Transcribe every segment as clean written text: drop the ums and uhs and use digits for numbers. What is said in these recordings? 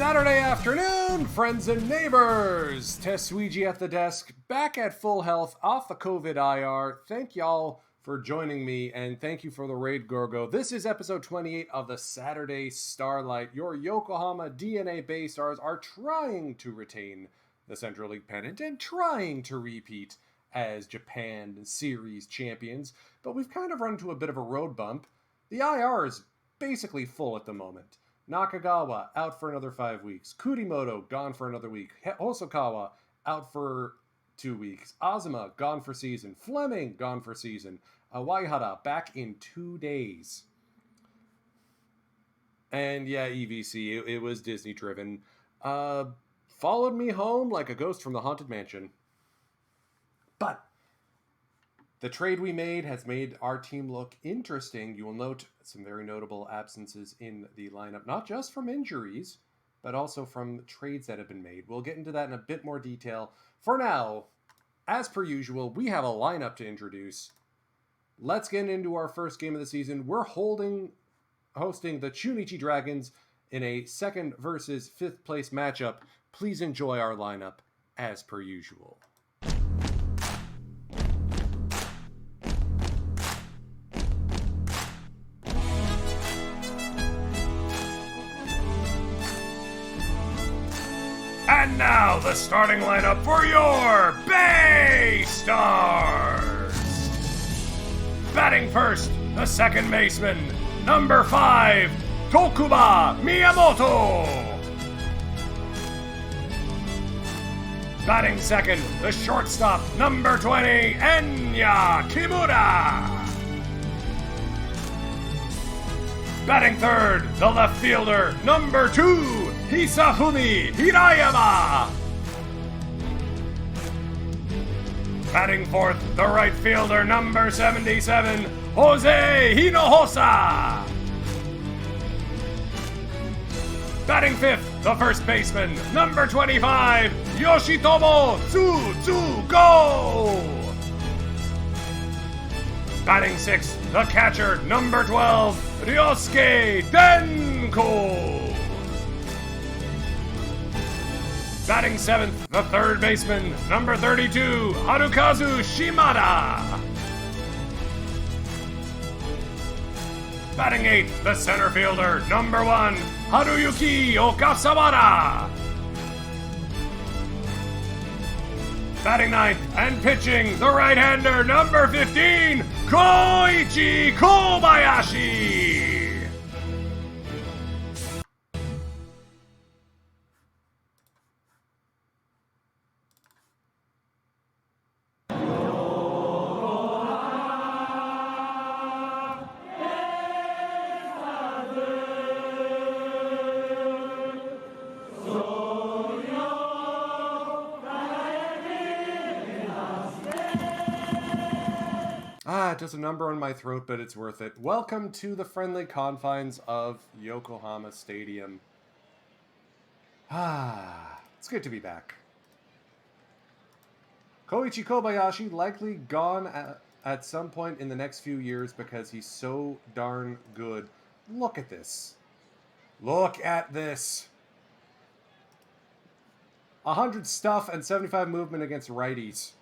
Saturday afternoon, friends and neighbors. Tesuiji at the desk, back at full health, off the COVID IR. Thank y'all for joining me, and thank you for the raid, Gorgo. This is episode 28 of the Saturday Starlight. Your Yokohama DNA Bay Stars are trying to retain the Central League pennant and trying to repeat as Japan Series champions, but we've kind of run into a bit of a road bump. The IR is basically full at the moment. Nakagawa out for another 5 weeks. Kurimoto gone for another week. Hosokawa out for 2 weeks. Azuma gone for season. Fleming gone for season. Waihara back in 2 days. And yeah, EVC, it was Disney driven. Followed me home like a ghost from the Haunted Mansion. But the trade we made has made our team look interesting. You will note some very notable absences in the lineup, not just from injuries, but also from trades that have been made. We'll get into that in a bit more detail. For now, as per usual, we have a lineup to introduce. Let's get into our first game of the season. We're hosting the Chunichi Dragons in a second versus fifth place matchup. Please enjoy our lineup as per usual. And now, the starting lineup for your Bay Stars! Batting first, the second baseman, number 5, Tokuba Miyamoto! Batting second, the shortstop, number 20, Enya Kimura! Batting third, the left fielder, number 2, Hisafumi Hirayama! Batting fourth, the right fielder, number 77, Jose Hinojosa! Batting fifth, the first baseman, number 25, Yoshitomo Tsuzugo! Batting sixth, the catcher, number 12, Ryosuke Denko! Batting seventh, the third baseman, number 32, Harukazu Shimada. Batting eighth, the center fielder, number 1, Haruyuki Okasawara. Batting ninth and pitching, the right-hander, number 15, Koichi Kobayashi. It does a number on my throat, but it's worth it. Welcome to the friendly confines of Yokohama Stadium. It's good to be back. Koichi Kobayashi likely gone at some point in the next few years because he's so darn good. Look at this. Look at this. 100 stuff and 75 movement against righties.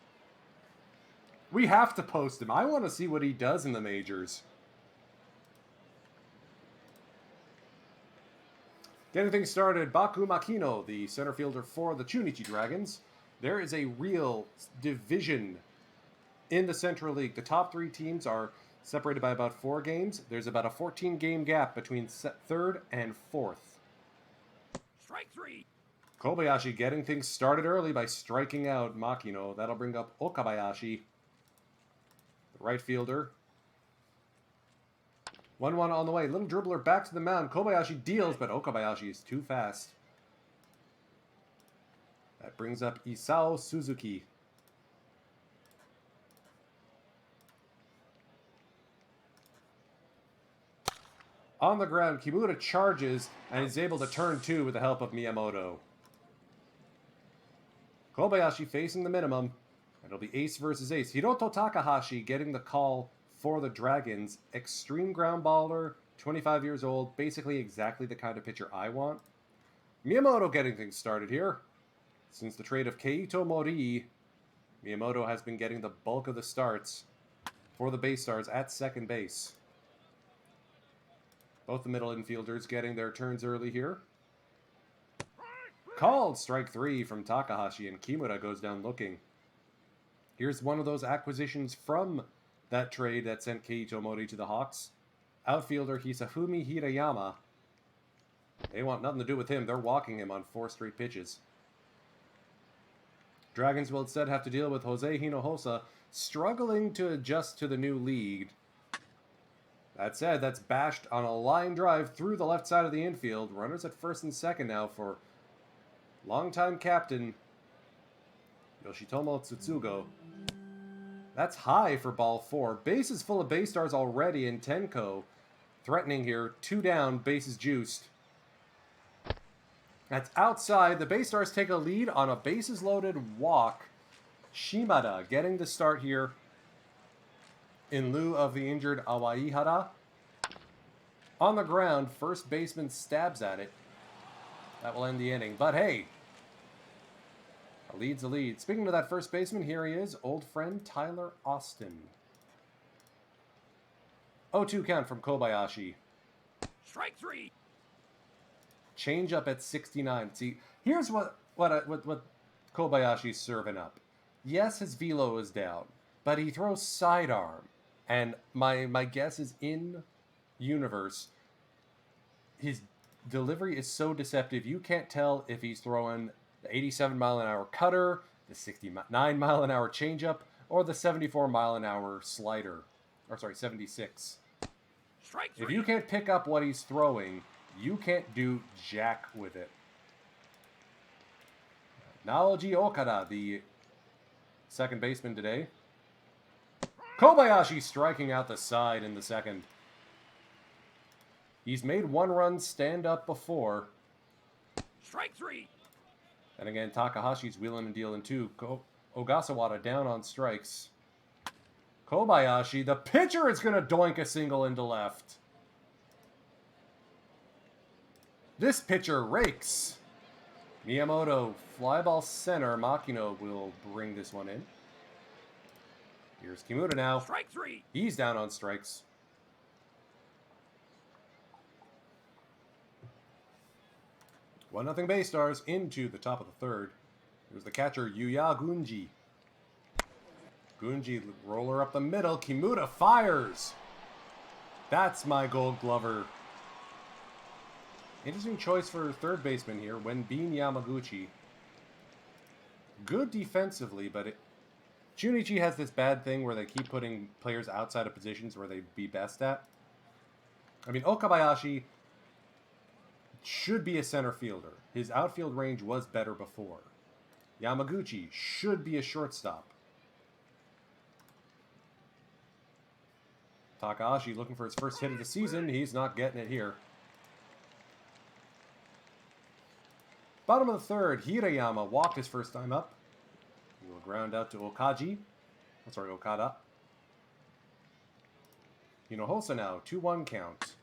We have to post him. I want to see what he does in the majors. Getting things started, Baku Makino, the center fielder for the Chunichi Dragons. There is a real division in the Central League. The top 3 teams are separated by about 4 games. There's about a 14-game gap between third and fourth. Strike 3. Kobayashi getting things started early by striking out Makino. That'll bring up Okabayashi, the right fielder. 1-1 on the way. Little dribbler back to the mound. Kobayashi deals, but Okabayashi is too fast. That brings up Isao Suzuki. On the ground, Kimura charges and is able to turn 2 with the help of Miyamoto. Kobayashi facing the minimum. It'll be ace versus ace. Hiroto Takahashi getting the call for the Dragons. Extreme ground baller, 25 years old, basically exactly the kind of pitcher I want. Miyamoto getting things started here. Since the trade of Keito Mori, Miyamoto has been getting the bulk of the starts for the base stars at second base. Both the middle infielders getting their turns early here. Called strike 3 from Takahashi, and Kimura goes down looking. Here's one of those acquisitions from that trade that sent Keito Mori to the Hawks. Outfielder Hisafumi Hirayama. They want nothing to do with him. They're walking him on 4 straight pitches. Dragons will instead have to deal with Jose Hinojosa struggling to adjust to the new league. That said, that's bashed on a line drive through the left side of the infield. Runners at first and second now for longtime captain Yoshitomo Tsutsugo. That's high for ball 4. Bases full of base stars already, in Tenko threatening here. 2 down, bases juiced. That's outside. The base stars take a lead on a bases loaded walk. Shimada getting the start here in lieu of the injured Awaihara. On the ground, first baseman stabs at it. That will end the inning. But hey, a lead's a lead. Speaking of that first baseman, here he is, old friend Tyler Austin. 0-2 count from Kobayashi. Strike 3. Change up at 69. See, here's what Kobayashi's serving up. Yes, his velo is down, but he throws sidearm. And my guess is in universe, his delivery is so deceptive, you can't tell if he's throwing the 87 mile an hour cutter, the 69 mile an hour changeup, or the 74 mile an hour slider. Or sorry, 76. Strike 3. If you can't pick up what he's throwing, you can't do jack with it. Naoji Okada, the second baseman today. Kobayashi striking out the side in the second. He's made 1 run stand up before. Strike 3. And again, Takahashi's wheeling and dealing too. Ogasawara down on strikes. Kobayashi, the pitcher, is going to doink a single into left. This pitcher rakes. Miyamoto, fly ball center. Makino will bring this one in. Here's Kimura now. Strike 3. He's down on strikes. 1-0 Bay Stars into the top of the third. Here's the catcher, Yuya Gunji. Gunji, roller up the middle. Kimura fires. That's my Gold Glover. Interesting choice for third baseman here, Wenbin Yamaguchi. Good defensively, but Junichi has this bad thing where they keep putting players outside of positions where they'd be best at. I mean, Okabayashi should be a center fielder. His outfield range was better before. Yamaguchi should be a shortstop. Takahashi looking for his first hit of the season. He's not getting it here. Bottom of the third, Hirayama walked his first time up. He will ground out to Okada. Hinojosa now, 2-1 count.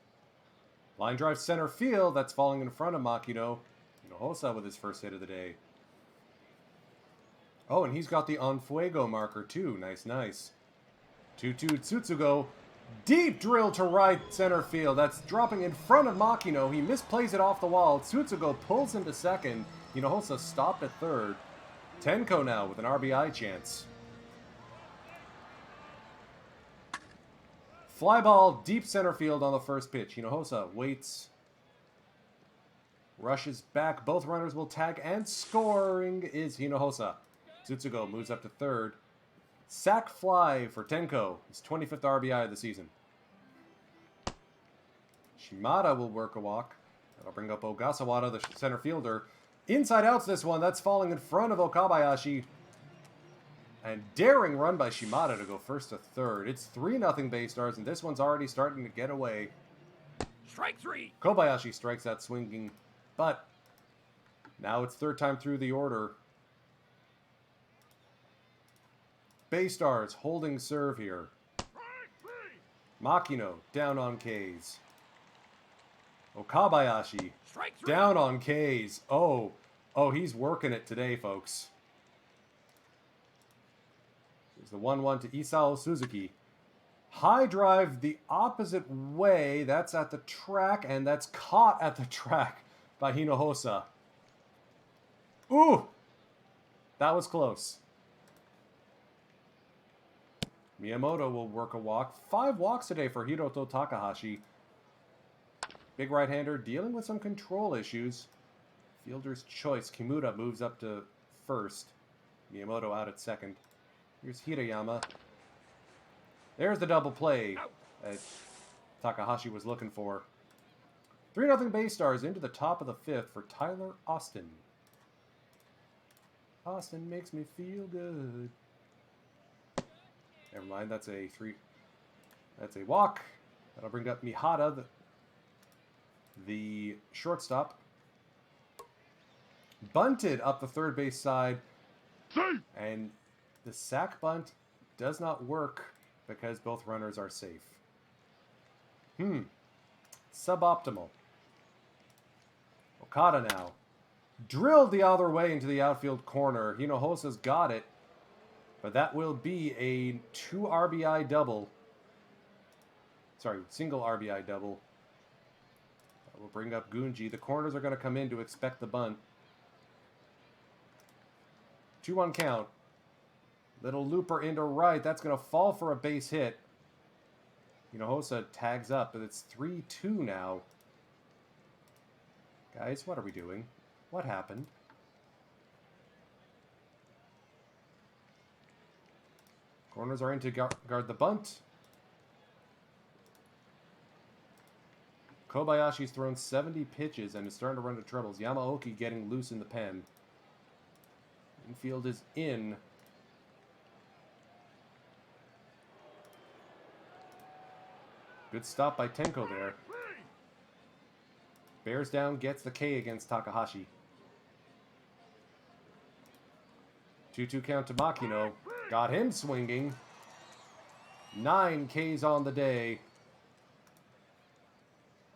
Line drive center field, that's falling in front of Makino. Hinojosa with his first hit of the day. Oh, and he's got the on fuego marker too. Nice, nice. 2-2 Tsutsugo. Deep drill to right center field. That's dropping in front of Makino. He misplays it off the wall. Tsutsugo pulls into second. Hinojosa stopped at third. Tenko now with an RBI chance. Fly ball deep center field on the first pitch. Hinojosa waits. Rushes back. Both runners will tag, and scoring is Hinojosa. Tsutsugo moves up to third. Sack fly for Tenko. His 25th RBI of the season. Shimada will work a walk. That'll bring up Ogasawara, the center fielder. Inside outs this one. That's falling in front of Okabayashi. And daring run by Shimada to go first to third. It's 3-0 Bay Stars, and this one's already starting to get away. Strike 3. Kobayashi strikes out swinging, but now it's third time through the order. Bay Stars holding serve here. Makino down on K's. Okabayashi Strike three. down on K's. Oh, he's working it today, folks. There's the 1-1 to Isao Suzuki. High drive the opposite way. That's at the track, and that's caught at the track by Hinojosa. Ooh! That was close. Miyamoto will work a walk. 5 walks today for Hiroto Takahashi. Big right-hander dealing with some control issues. Fielder's choice. Kimura moves up to first. Miyamoto out at second. Here's Hirayama. There's the double play that Takahashi was looking for. 3-0 Bay Stars into the top of the 5th for Tyler Austin. Austin makes me feel good. Never mind, that's a walk. That'll bring up Mihata, the shortstop. Bunted up the third base side. And the sack bunt does not work because both runners are safe. Suboptimal. Okada now. Drilled the other way into the outfield corner. Hinojosa's got it. But that will be a 2 RBI double. Sorry, single RBI double. That will bring up Gunji. The corners are going to come in to expect the bunt. 2-1 count. Little looper into right. That's going to fall for a base hit. Hinojosa tags up, but it's 3-2 now. Guys, what are we doing? What happened? Corners are in to guard the bunt. Kobayashi's thrown 70 pitches and is starting to run into troubles. Yamaoki getting loose in the pen. Infield is in. Good stop by Tenko there. Bears down, gets the K against Takahashi. 2-2 count to Makino. Got him swinging. 9 Ks on the day.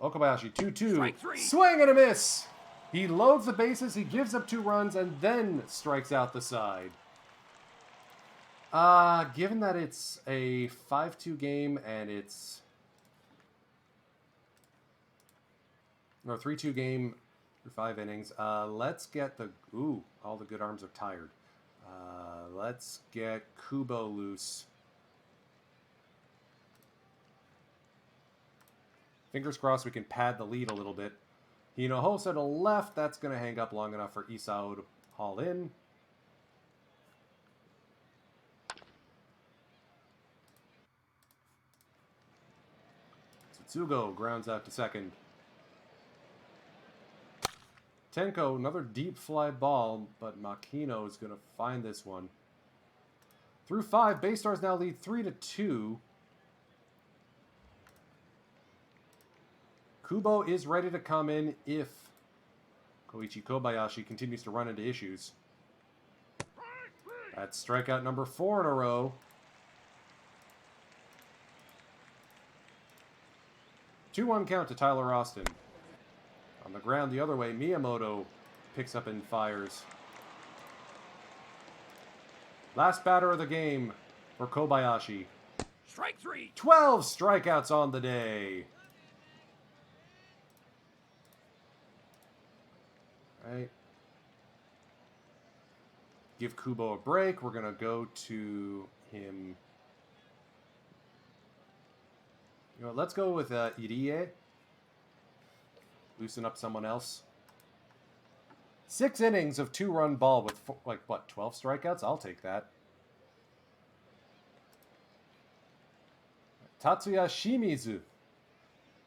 Okabayashi, 2-2. Swing and a miss! He loads the bases, he gives up 2 runs, and then strikes out the side. Given that it's a 5-2 game and it's... No, 3-2 game for 5 innings. Let's get the... Ooh, all the good arms are tired. Let's get Kubo loose. Fingers crossed we can pad the lead a little bit. Hinojosa to left. That's going to hang up long enough for Isao to haul in. Tsutsugo grounds out to second. Tenko, another deep fly ball, but Makino is going to find this one. Through 5, Bay Stars now lead 3-2. Kubo is ready to come in if Koichi Kobayashi continues to run into issues. That's strikeout number 4 in a row. 2-1 count to Tyler Austin. On the ground the other way, Miyamoto picks up and fires. Last batter of the game for Kobayashi. Strike 3. 12 strikeouts on the day. Right. Give Kubo a break. We're going to go to him. You know, let's go with Irie. Loosen up someone else. 6 innings of 2-run ball with, 12 strikeouts? I'll take that. Tatsuya Shimizu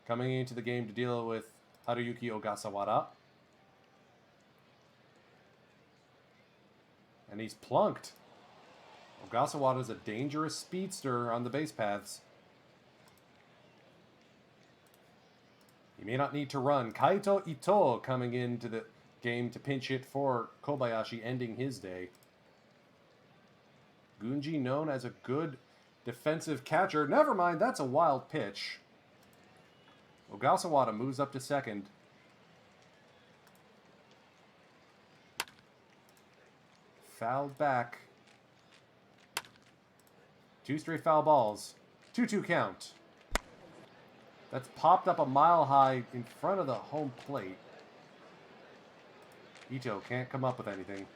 coming into the game to deal with Haruyuki Ogasawara. And he's plunked. Ogasawara is a dangerous speedster on the base paths. He may not need to run. Kaito Ito coming into the game to pinch hit for Kobayashi, ending his day. Gunji, known as a good defensive catcher. Never mind, that's a wild pitch. Ogasawara moves up to second. Fouled back. 2 straight foul balls. 2-2 count. That's popped up a mile high in front of the home plate. Ito can't come up with anything.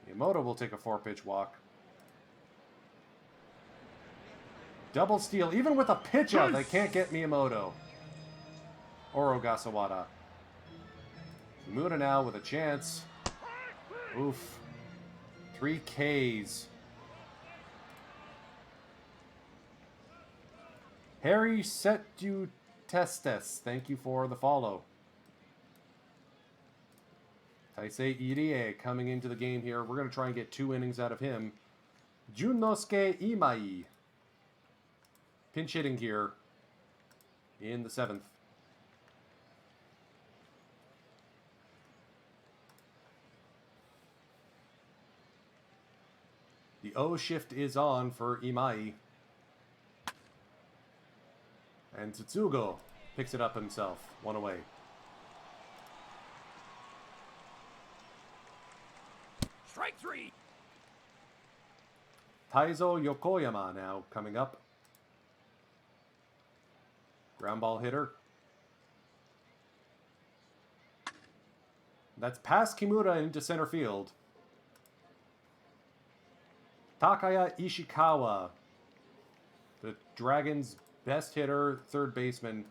Miyamoto will take a 4-pitch walk. Double steal. Even with a pitch out, they can't get Miyamoto. Or Ogasawara. Kimura now with a chance. Oof. 3 Ks. Harry Setu Testes, thank you for the follow. Taisei Irie coming into the game here. We're going to try and get 2 innings out of him. Junnosuke Imai. Pinch hitting here in the 7th. The O shift is on for Imai. And Tsutsugo picks it up himself. 1 away. Strike 3. Taizo Yokoyama now coming up. Ground ball hitter. That's past Kimura into center field. Takaya Ishikawa, the Dragons' best hitter, third baseman,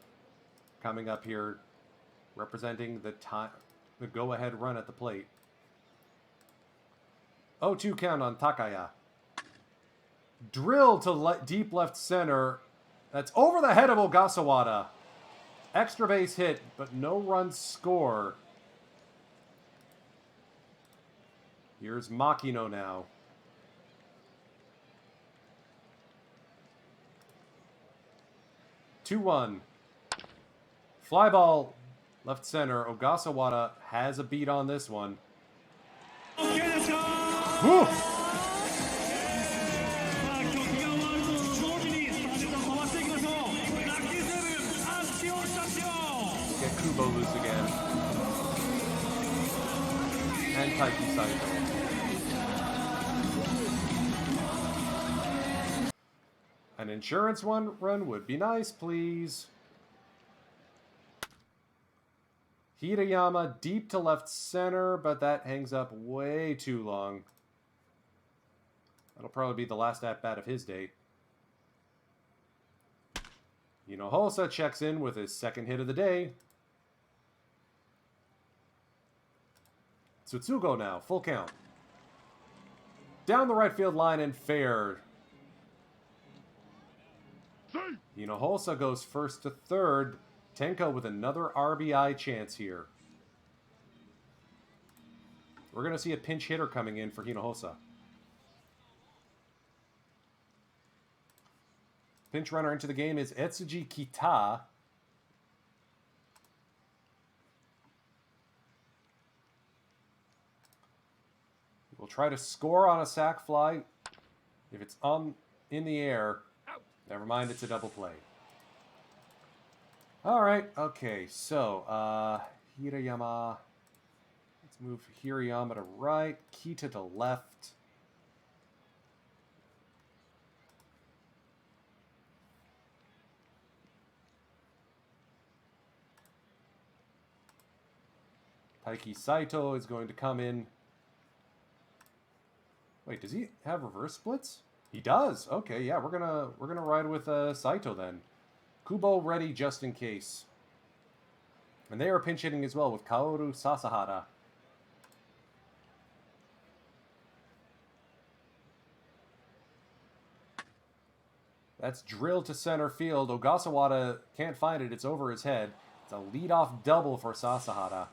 coming up here, representing the go-ahead run at the plate. 0-2 count on Takaya. Drill to deep left center. That's over the head of Ogasawara. Extra base hit, but no runs score. Here's Makino now. Two-one. Fly ball left center. Ogasawara has a beat on this one. Whew. Get Kubo loose again. And Taiki Saito. An insurance run would be nice, please. Hirayama deep to left center, but that hangs up way too long. That'll probably be the last at-bat of his day. Hinojosa checks in with his second hit of the day. Tsutsugo now, full count. Down the right field line and fair. Hinojosa goes first to third. Tenko with another RBI chance here. We're going to see a pinch hitter coming in for Hinojosa. Pinch runner into the game is Etsuji Kita. We'll try to score on a sac fly. If it's in the air, never mind, it's a double play. All right, okay, so Hirayama. Let's move Hirayama to right, Kita to left. Taiki Saito is going to come in. Wait, does he have reverse splits? He does. Okay, yeah, we're gonna ride with Saito then. Kubo ready just in case. And they are pinch hitting as well with Kaoru Sasahara. That's drilled to center field. Ogasawara can't find it. It's over his head. It's a leadoff double for Sasahara.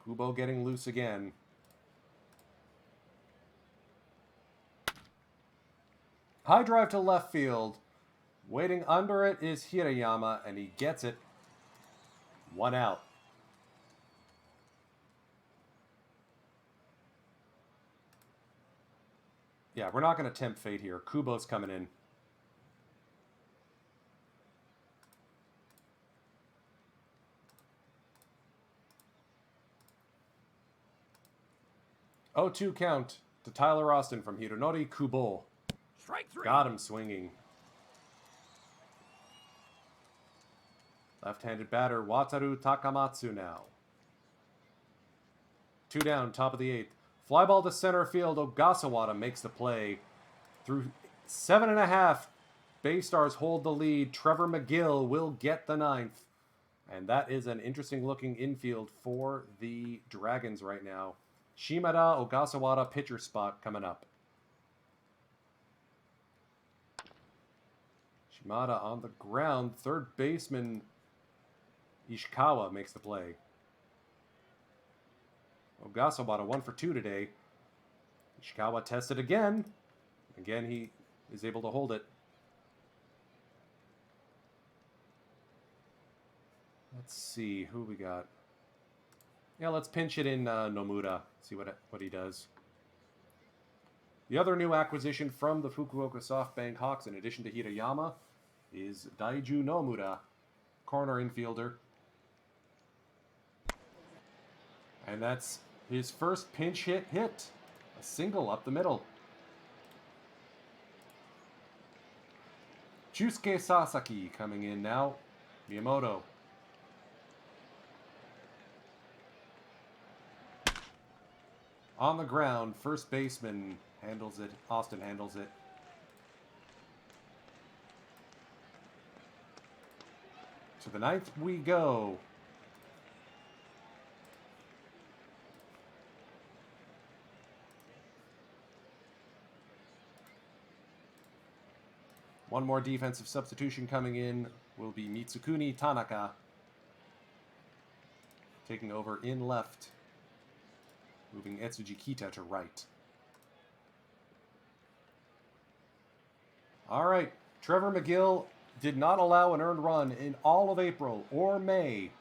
Kubo getting loose again. High drive to left field. Waiting under it is Hirayama, and he gets it. 1 out. Yeah, we're not going to tempt fate here. Kubo's coming in. Oh, 2 count to Tyler Austin from Hironori Kubo. Strike 3. Got him swinging. Left-handed batter Wataru Takamatsu now. 2 down, top of the 8th. Fly ball to center field. Ogasawara makes the play. Through 7.5, Bay Stars hold the lead. Trevor McGill will get the 9th. And that is an interesting looking infield for the Dragons right now. Shimada Ogasawara pitcher spot coming up. Shimada on the ground. Third baseman Ishikawa makes the play. Ogasawara 1 for 2 today. Ishikawa tested again. Again, he is able to hold it. Let's see who we got. Yeah, let's pinch it in Nomura. See what he does. The other new acquisition from the Fukuoka SoftBank Hawks, in addition to Hirayama, is Daiju Nomura, corner infielder. And that's his first pinch hit. A single up the middle. Chusuke Sasaki coming in now. Miyamoto. On the ground, first baseman handles it. Austin handles it. To the 9th we go. One more defensive substitution coming in will be Mitsukuni Tanaka. Taking over in left. Moving Etsuji Kita to right. All right. Trevor McGill did not allow an earned run in all of April or May.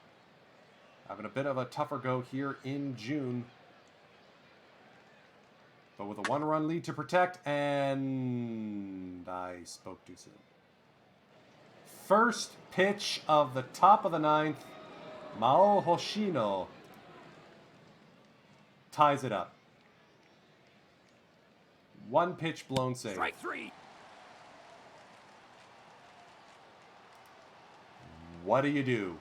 Having a bit of a tougher go here in June. But with a 1-run lead to protect, and I spoke too soon. First pitch of the top of the 9th. Mao Hoshino ties it up. 1 pitch blown save. Strike 3. What do you do?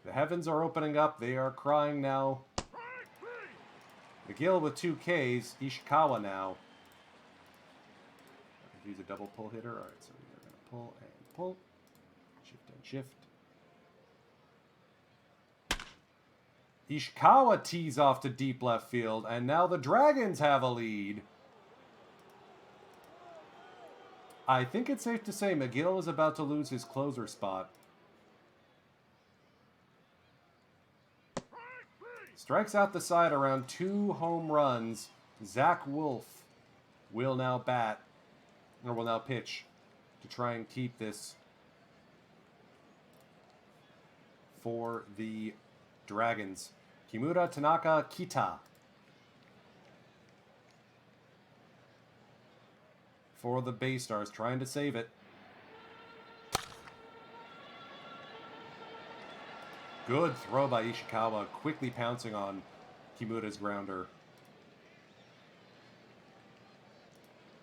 The heavens are opening up. They are crying now. McGill with 2 Ks. Ishikawa now. Use a double pull hitter. All right, so we're going to pull and pull. Shift and shift. Ishikawa tees off to deep left field, and now the Dragons have a lead. I think it's safe to say McGill is about to lose his closer spot. Strikes out the side around 2 home runs. Zach Wolf will now pitch to try and keep this for the Dragons. Kimura, Tanaka, Kita for the Bay Stars, trying to save it. Good throw by Ishikawa, quickly pouncing on Kimura's grounder.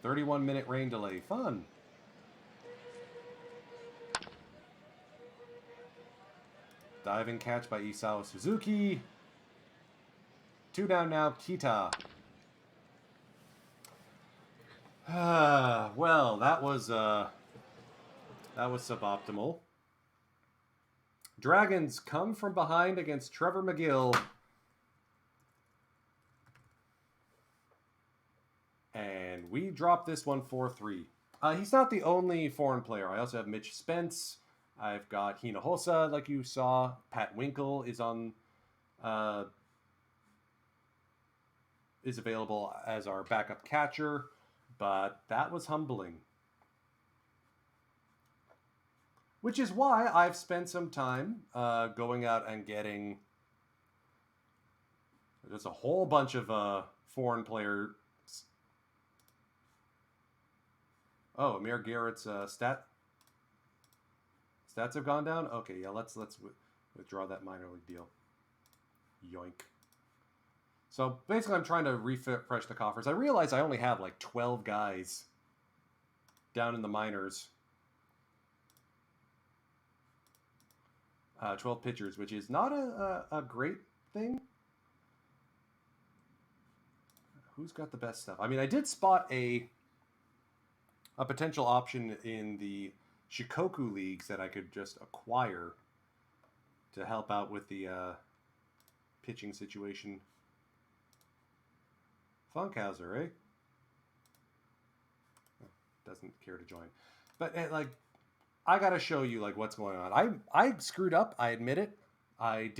31-minute rain delay. Fun. Diving catch by Isao Suzuki. 2 down now, Kita. Well, that was suboptimal. Dragons come from behind against Trevor McGill. And we drop this one 4-3. He's not the only foreign player. I also have Mitch Spence. I've got Hinojosa, like you saw. Pat Winkle is is available as our backup catcher. But that was humbling. Which is why I've spent some time going out and getting... There's a whole bunch of foreign player. Oh, Amir Garrett's stats have gone down. Okay, yeah, let's withdraw that minor league deal. Yoink. So basically, I'm trying to refresh the coffers. I realize I only have like 12 guys down in the minors. 12 pitchers, which is not a great thing. Who's got the best stuff? I mean, I did spot a potential option in the Shikoku leagues that I could just acquire to help out with the pitching situation. Funkhauser, eh? Doesn't care to join. But like, I gotta show you like what's going on. I screwed up. I admit it. I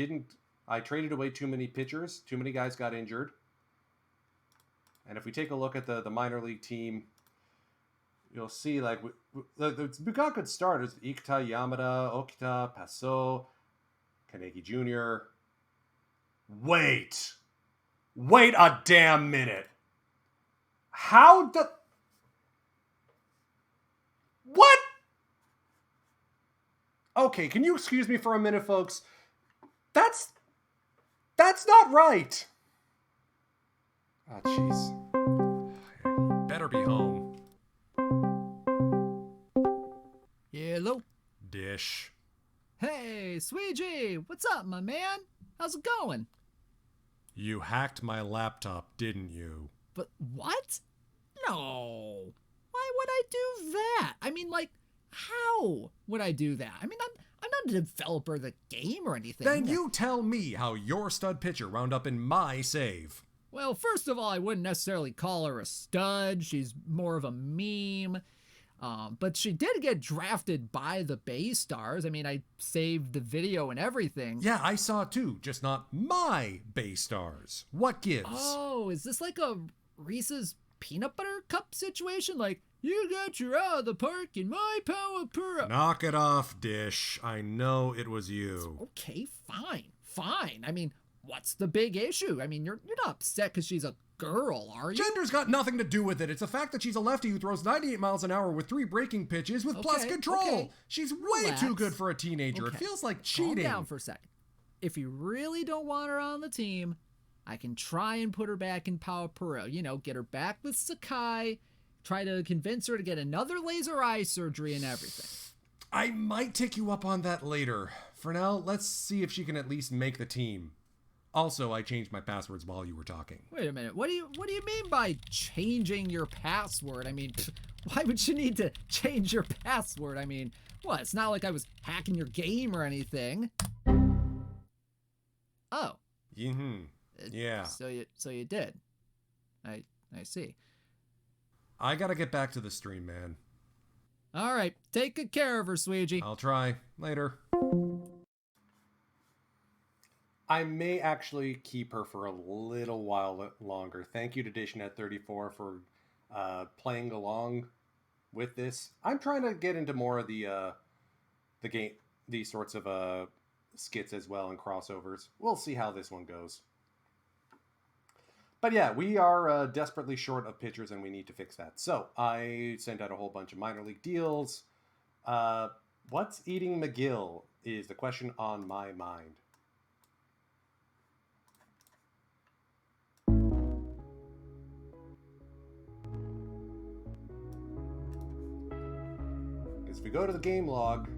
traded away too many pitchers. Too many guys got injured. And if we take a look at the minor league team, you'll see like we got good starters: Ikuta, Yamada, Okita, Paso, Kaneki Jr. Wait a damn minute. What? Okay, can you excuse me for a minute, folks? That's not right. Ah, jeez. Better be home. Hello? Dish. Hey, Sweetie, what's up, my man? How's it going? You hacked my laptop, didn't you? But what? No. Why would I do that? I mean, like, how would I do that? I mean, I'm not a developer of the game or anything. Then you tell me how your stud pitcher wound up in my save. Well, first of all, I wouldn't necessarily call her a stud. She's more of a meme. But she did get drafted by the Bay Stars. I mean, I saved the video and everything. Yeah, I saw it too, just not my Bay Stars. What gives? Oh, is this like a Reese's peanut butter cup situation? Like, you got your out of the park in my power pura. Knock it off, Dish. I know it was you. Okay, fine. I mean, what's the big issue? I mean, you're not upset because she's a girl, are you? Gender's got nothing to do with it. It's the fact that she's a lefty who throws 98 miles an hour with 3 breaking pitches with plus control. Okay. She's way Relax. too good for a teenager. Okay. It feels like cheating. Calm down for a second. If you really don't want her on the team, I can try and put her back in Power Puro. You know, get her back with Sakai, try to convince her to get another laser eye surgery and everything. I might take you up on that later. For now, let's see if she can at least make the team. Also, I changed my passwords while you were talking. Wait a minute. What do you mean by changing your password? I mean, why would you need to change your password? I mean, what? It's not like I was hacking your game or anything. Oh. Mm-hmm. Yeah. So you did. I see. I gotta get back to the stream, man. All right. Take good care of her, Sweetie. I'll try. Later. I may actually keep her for a little while longer. Thank you to DishNet34 for playing along with this. I'm trying to get into more of the game, these sorts of skits as well and crossovers. We'll see how this one goes. But yeah, we are desperately short of pitchers and we need to fix that. So I sent out a whole bunch of minor league deals. What's eating McGill is the question on my mind. If we go to the game log,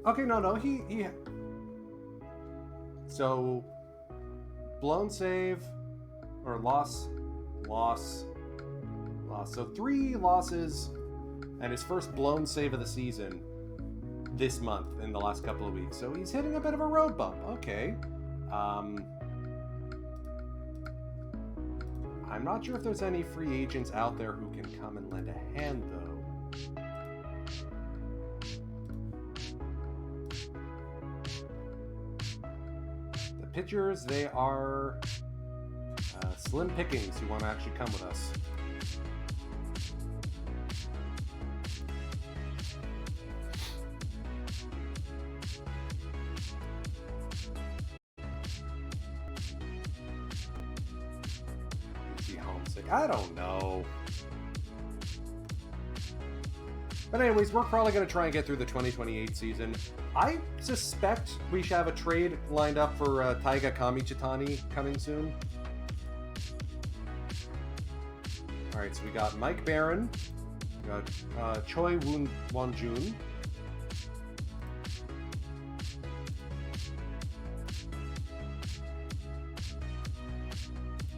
okay, no, he. So, blown save or loss. So 3 losses, and his first blown save of the season this month in the last couple of weeks. So he's hitting a bit of a road bump. Okay. I'm not sure if there's any free agents out there who can come and lend a hand, though. Pitchers, they are slim pickings who want to actually come with us. realistic. I don't know. But anyways, we're probably going to try and get through the 2028 season. I suspect we should have a trade lined up for Taiga Kamichitani coming soon. Alright, so we got Mike Barron. We got Choi Won-jun.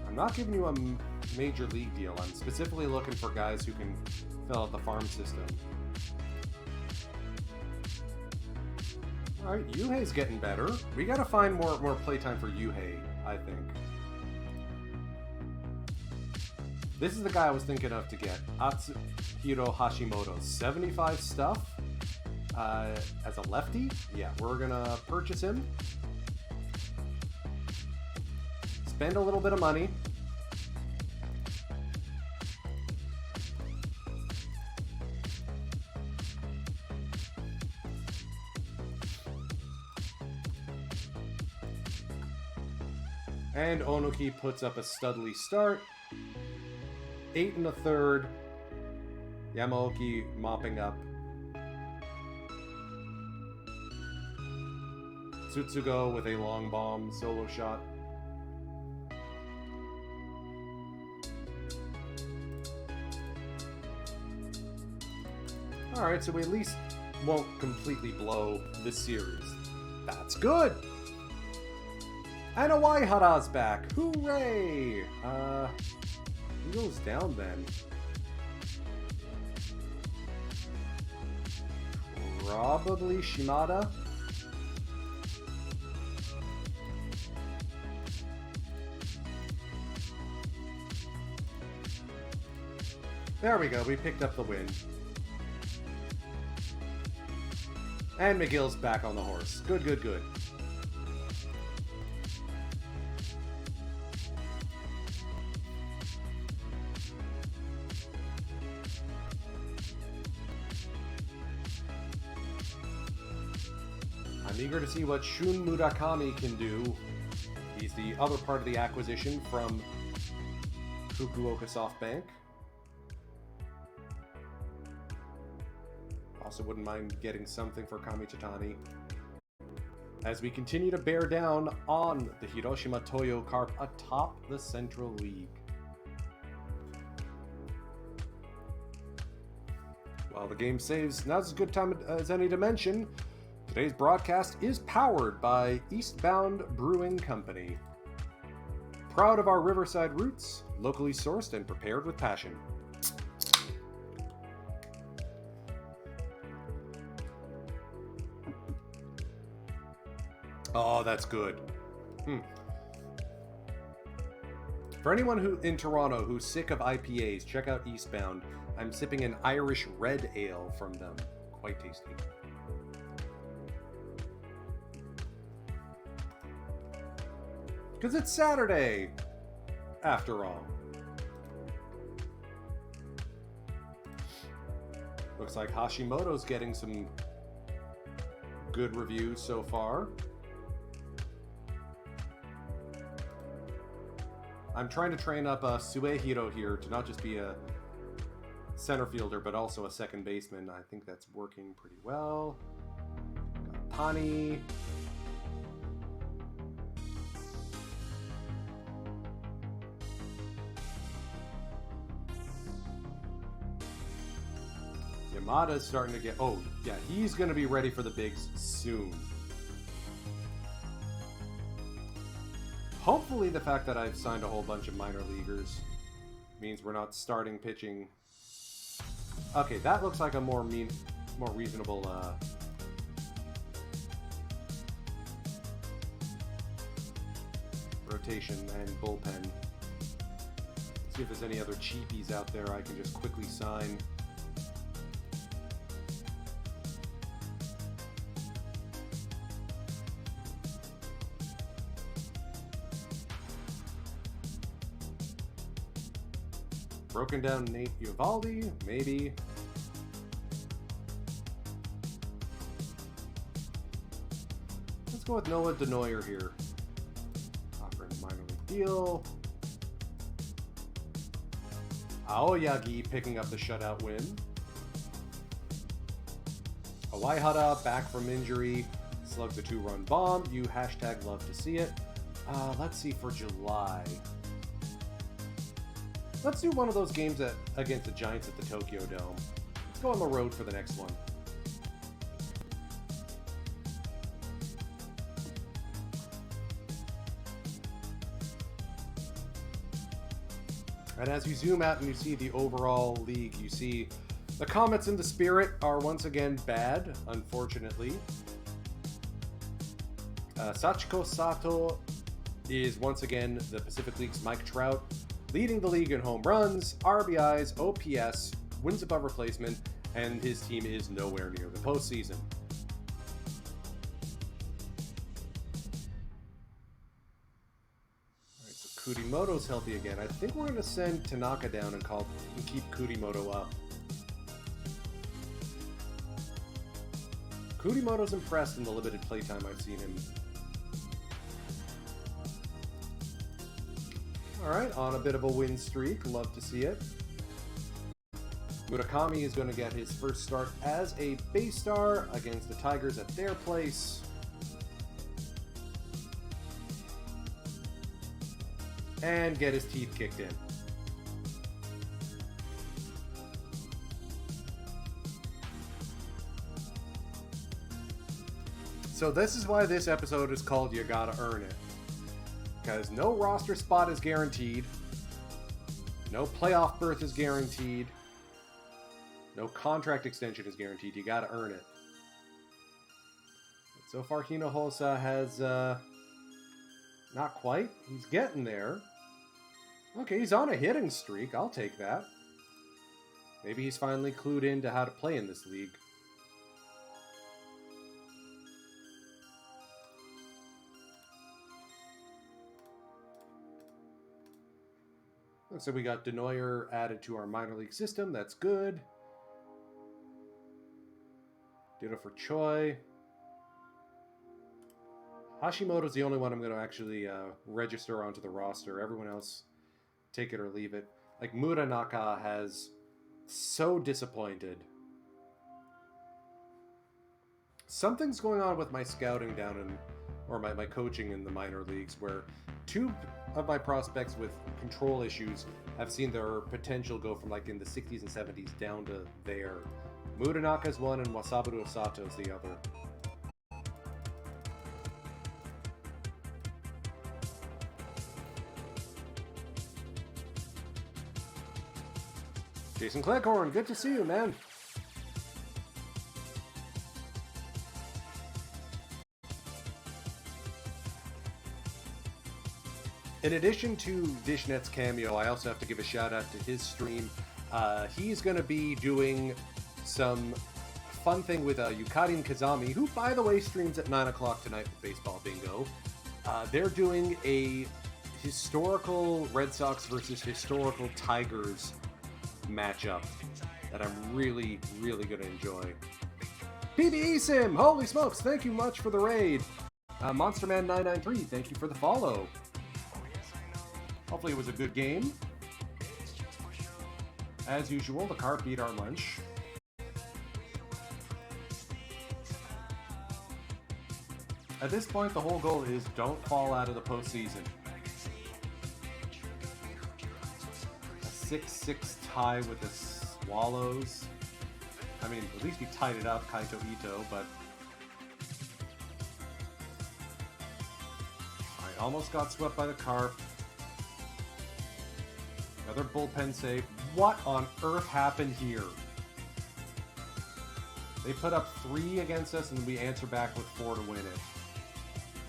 I'm not giving you a major league deal. I'm specifically looking for guys who can fill out the farm system. Alright, Yuhei's getting better. We gotta find more playtime for Yuhei, I think. This is the guy I was thinking of to get. Atsuhiro Hashimoto. 75 stuff. As a lefty? Yeah, we're gonna purchase him. Spend a little bit of money. And Onoki puts up a studly start. 8 1/3. Yamaoki mopping up. Tsutsugo with a long bomb solo shot. Alright, so we at least won't completely blow this series. That's good! And Awaihara's back! Hooray! Who goes down then? Probably Shimada? There we go, we picked up the win. And McGill's back on the horse. Good, good, good. I'm eager to see what Shun Murakami can do. He's the other part of the acquisition from Fukuoka SoftBank. Also wouldn't mind getting something for Kamichitani. As we continue to bear down on the Hiroshima Toyo Carp atop the Central League. While the game saves, now's as good time as any to mention, today's broadcast is powered by Eastbound Brewing Company. Proud of our Riverside roots, locally sourced and prepared with passion. Oh, that's good. For anyone who in Toronto who's sick of IPAs, check out Eastbound. I'm sipping an Irish red ale from them. Quite tasty. Because it's Saturday, after all. Looks like Hashimoto's getting some good reviews so far. I'm trying to train up Suehiro here to not just be a center fielder, but also a second baseman. I think that's working pretty well. Got Tani. Yamada's starting to get... Oh, yeah, he's going to be ready for the bigs soon. Hopefully the fact that I've signed a whole bunch of minor leaguers means we're not starting pitching. Okay, that looks like a more reasonable rotation and bullpen. See if there's any other cheapies out there I can just quickly sign. Broken down Nate Uvalde, maybe. Let's go with Noah Denoyer here. Offering a minor league deal. Aoyagi picking up the shutout win. Awaihara back from injury. Slugs a 2-run bomb. You hashtag love to see it. Let's see for July. Let's do one of those games against the Giants at the Tokyo Dome. Let's go on the road for the next one. And as you zoom out and you see the overall league, you see the Comets and the Spirit are once again bad, unfortunately. Sachiko Sato is once again the Pacific League's Mike Trout, leading the league in home runs, RBIs, OPS, wins above replacement, and his team is nowhere near the postseason. Alright, so Kudimoto's healthy again. I think we're going to send Tanaka down and keep Kudimoto up. Kudimoto's impressed in the limited playtime I've seen him. Alright, on a bit of a win streak. Love to see it. Murakami is going to get his first start as a base star against the Tigers at their place. And get his teeth kicked in. So this is why this episode is called You Gotta Earn It. Because no roster spot is guaranteed. No playoff berth is guaranteed. No contract extension is guaranteed. You gotta earn it. But so far, Hinojosa has, not quite. He's getting there. Okay, he's on a hitting streak. I'll take that. Maybe he's finally clued into how to play in this league. Looks like we got Denoyer added to our minor league system. That's good. Ditto for Choi. Hashimoto's the only one I'm going to actually register onto the roster. Everyone else, take it or leave it. Like, Muranaka has so disappointed. Something's going on with my scouting down in, or my coaching in the minor leagues, where two of my prospects with control issues have seen their potential go from like in the 60s and 70s down to there. Muranaka's one and Wasaburo Sato's the other. Jason Cleckhorn, good to see you, man. In addition to Dishnet's cameo, I also have to give a shout out to his stream. He's going to be doing some fun thing with Yukarin Kazami, who, by the way, streams at 9 o'clock tonight with Baseball Bingo. They're doing a historical Red Sox versus historical Tigers matchup that I'm really, really going to enjoy. PBE Sim, holy smokes, thank you much for the raid. Monsterman993, thank you for the follow. Hopefully it was a good game. As usual, the Carp beat our lunch. At this point, the whole goal is don't fall out of the postseason. A 6-6 tie with the Swallows. I mean, at least we tied it up, Kaito Ito, but I almost got swept by the Carp. Another bullpen save. What on earth happened here? They put up 3 against us, and we answer back with 4 to win it.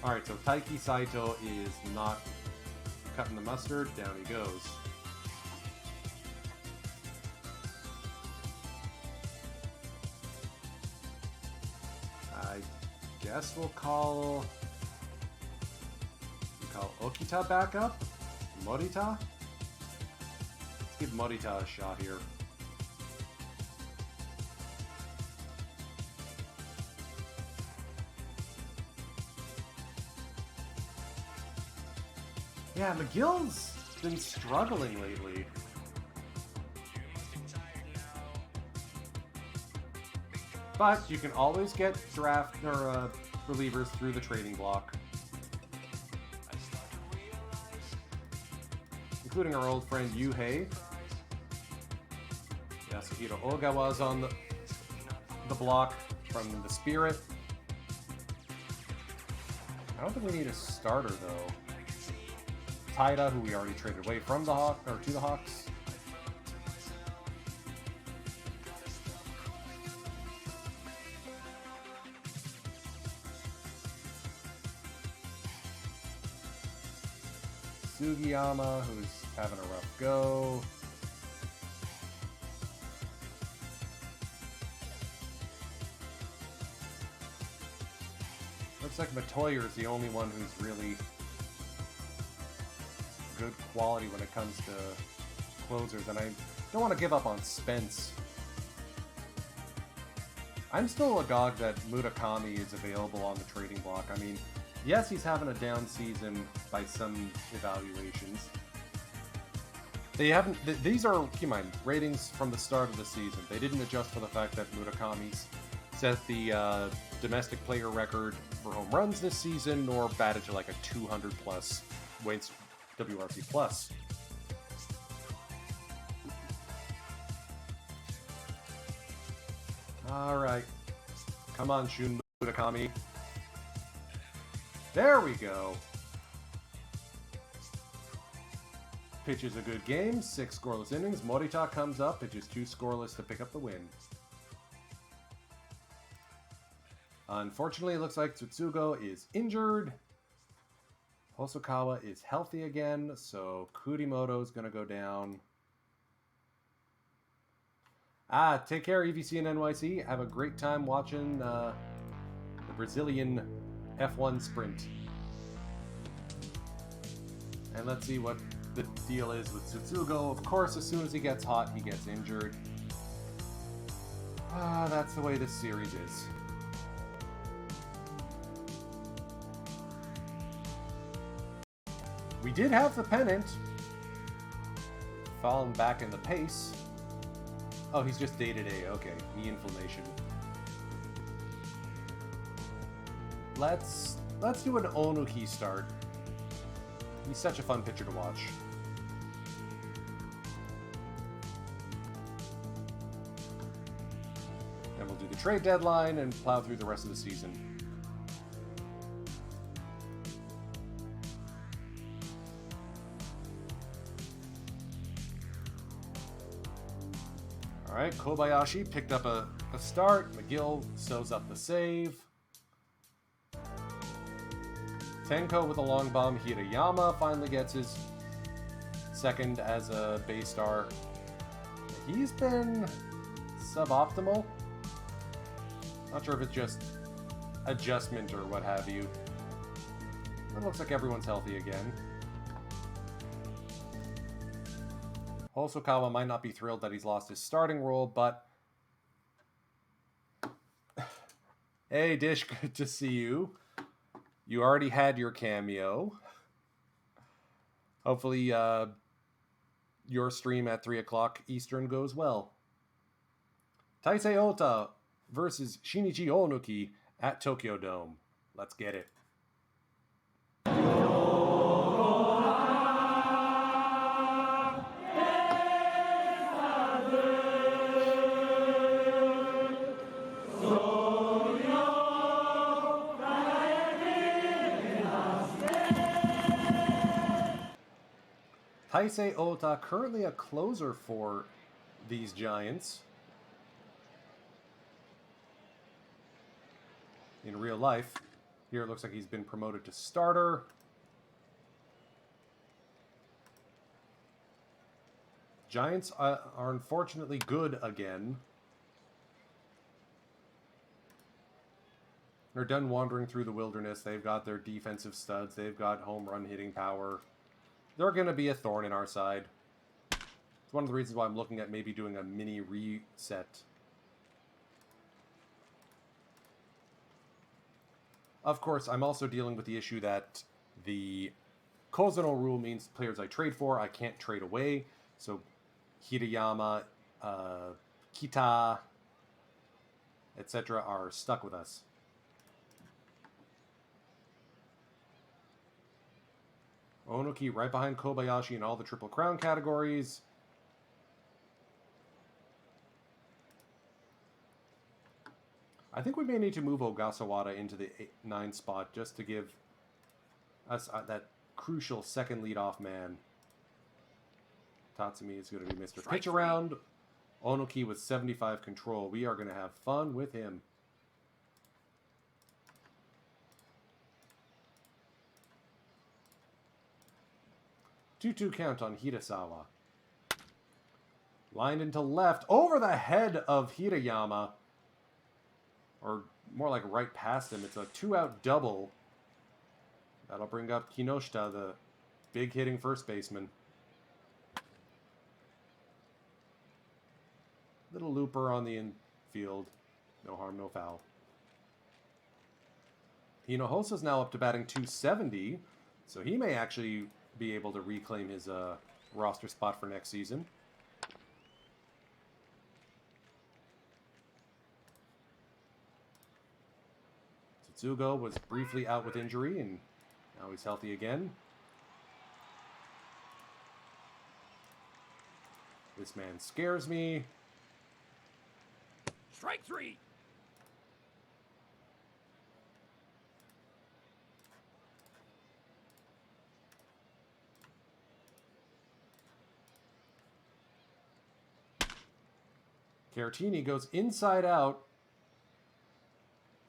Alright, so Taiki Saito is not cutting the mustard. Down he goes. I guess we'll call Okita back up? Morita? Give Morita a shot here. Yeah, McGill's been struggling lately. But you can always get draft or relievers through the trading block. Including our old friend Yuhei. Yasuhiro Ogawa's on the block from the Spirit. I don't think we need a starter though. Taida, who we already traded away from the Hawk or to the Hawks. Sugiyama, who's having a rough go. Looks like Matoyer is the only one who's really good quality when it comes to closers, and I don't want to give up on Spence. I'm still agog that Murakami is available on the trading block. I mean, yes, he's having a down season by some evaluations. They haven't. These are, keep in mind, ratings from the start of the season. They didn't adjust for the fact that Murakami's set the domestic player record for home runs this season, nor batted to like a 200 plus wins WRC plus. All right, come on, Shun Murakami. There we go. Pitches a good game, 6 scoreless innings. Morita comes up, pitches 2 scoreless to pick up the win. Unfortunately, it looks like Tsutsugo is injured. Hosokawa is healthy again, so Kurimoto is going to go down. Take care, EVC and NYC. Have a great time watching the Brazilian F1 sprint. And let's see what the deal is with Tsutsugo. Of course, as soon as he gets hot, he gets injured. That's the way this series is. We did have the pennant. Fallen back in the pace. Oh, he's just day-to-day. Okay, knee inflammation. Let's do an Onuki start. He's such a fun pitcher to watch. Then we'll do the trade deadline and plow through the rest of the season. Alright, Kobayashi picked up a start. McGill sews up the save. Tenko with a long bomb. Hirayama finally gets his second as a base star. He's been suboptimal. Not sure if it's just adjustment or what have you. It looks like everyone's healthy again. Hosokawa might not be thrilled that he's lost his starting role, but... Hey, Dish, good to see you. You already had your cameo. Hopefully, your stream at 3 o'clock Eastern goes well. Taisei Ota versus Shinichi Onuki at Tokyo Dome. Let's get it. Taisei Ota, currently a closer for these Giants. In real life, here it looks like he's been promoted to starter. Giants are unfortunately good again. They're done wandering through the wilderness. They've got their defensive studs. They've got home run hitting power. They're going to be a thorn in our side. It's one of the reasons why I'm looking at maybe doing a mini reset. Of course, I'm also dealing with the issue that the Kozuno rule means players I trade for, I can't trade away. So Hirayama, Kita, etc. are stuck with us. Onoki right behind Kobayashi in all the Triple Crown categories. I think we may need to move Ogasawara into the 9 spot just to give us that crucial second leadoff man. Tatsumi is going to be Mr. Pitch Around. Onoki with 75 control. We are going to have fun with him. Two count on Hirasawa. Lined into left, over the head of Hirayama. Or more like right past him. It's a 2-out double. That'll bring up Kinoshita, the big hitting first baseman. Little looper on the infield. No harm, no foul. Hinojosa's now up to batting .270, so he may actually be able to reclaim his roster spot for next season. Tsutsugo was briefly out with injury, and now he's healthy again. This man scares me. Strike 3. Caratini goes inside out,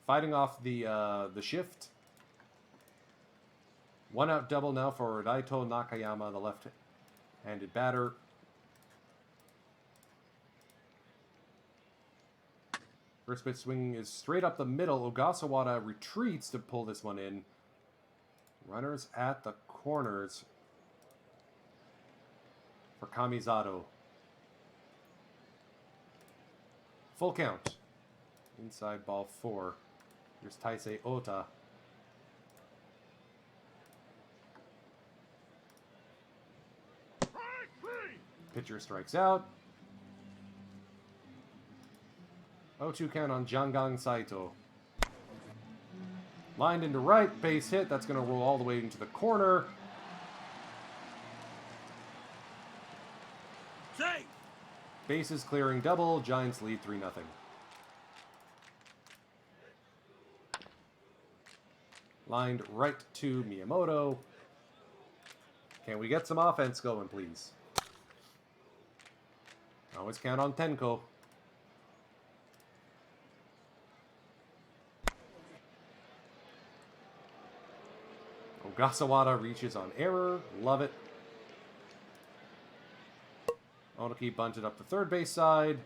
fighting off the shift. 1-out double now for Raito Nakayama, the left-handed batter. First pitch swing is straight up the middle. Ogasawara retreats to pull this one in. Runners at the corners for Kamizato. Full count. Inside ball 4. Here's Taisei Ota. Pitcher strikes out. 0-2 count on Jangang Saito. Lined into right, base hit. That's going to roll all the way into the corner. Safe. Bases clearing double. Giants lead 3-0. Lined right to Miyamoto. Can we get some offense going, please? Always count on Tenko. Ogasawara reaches on error. Love it. Onoki bunted up the third base side.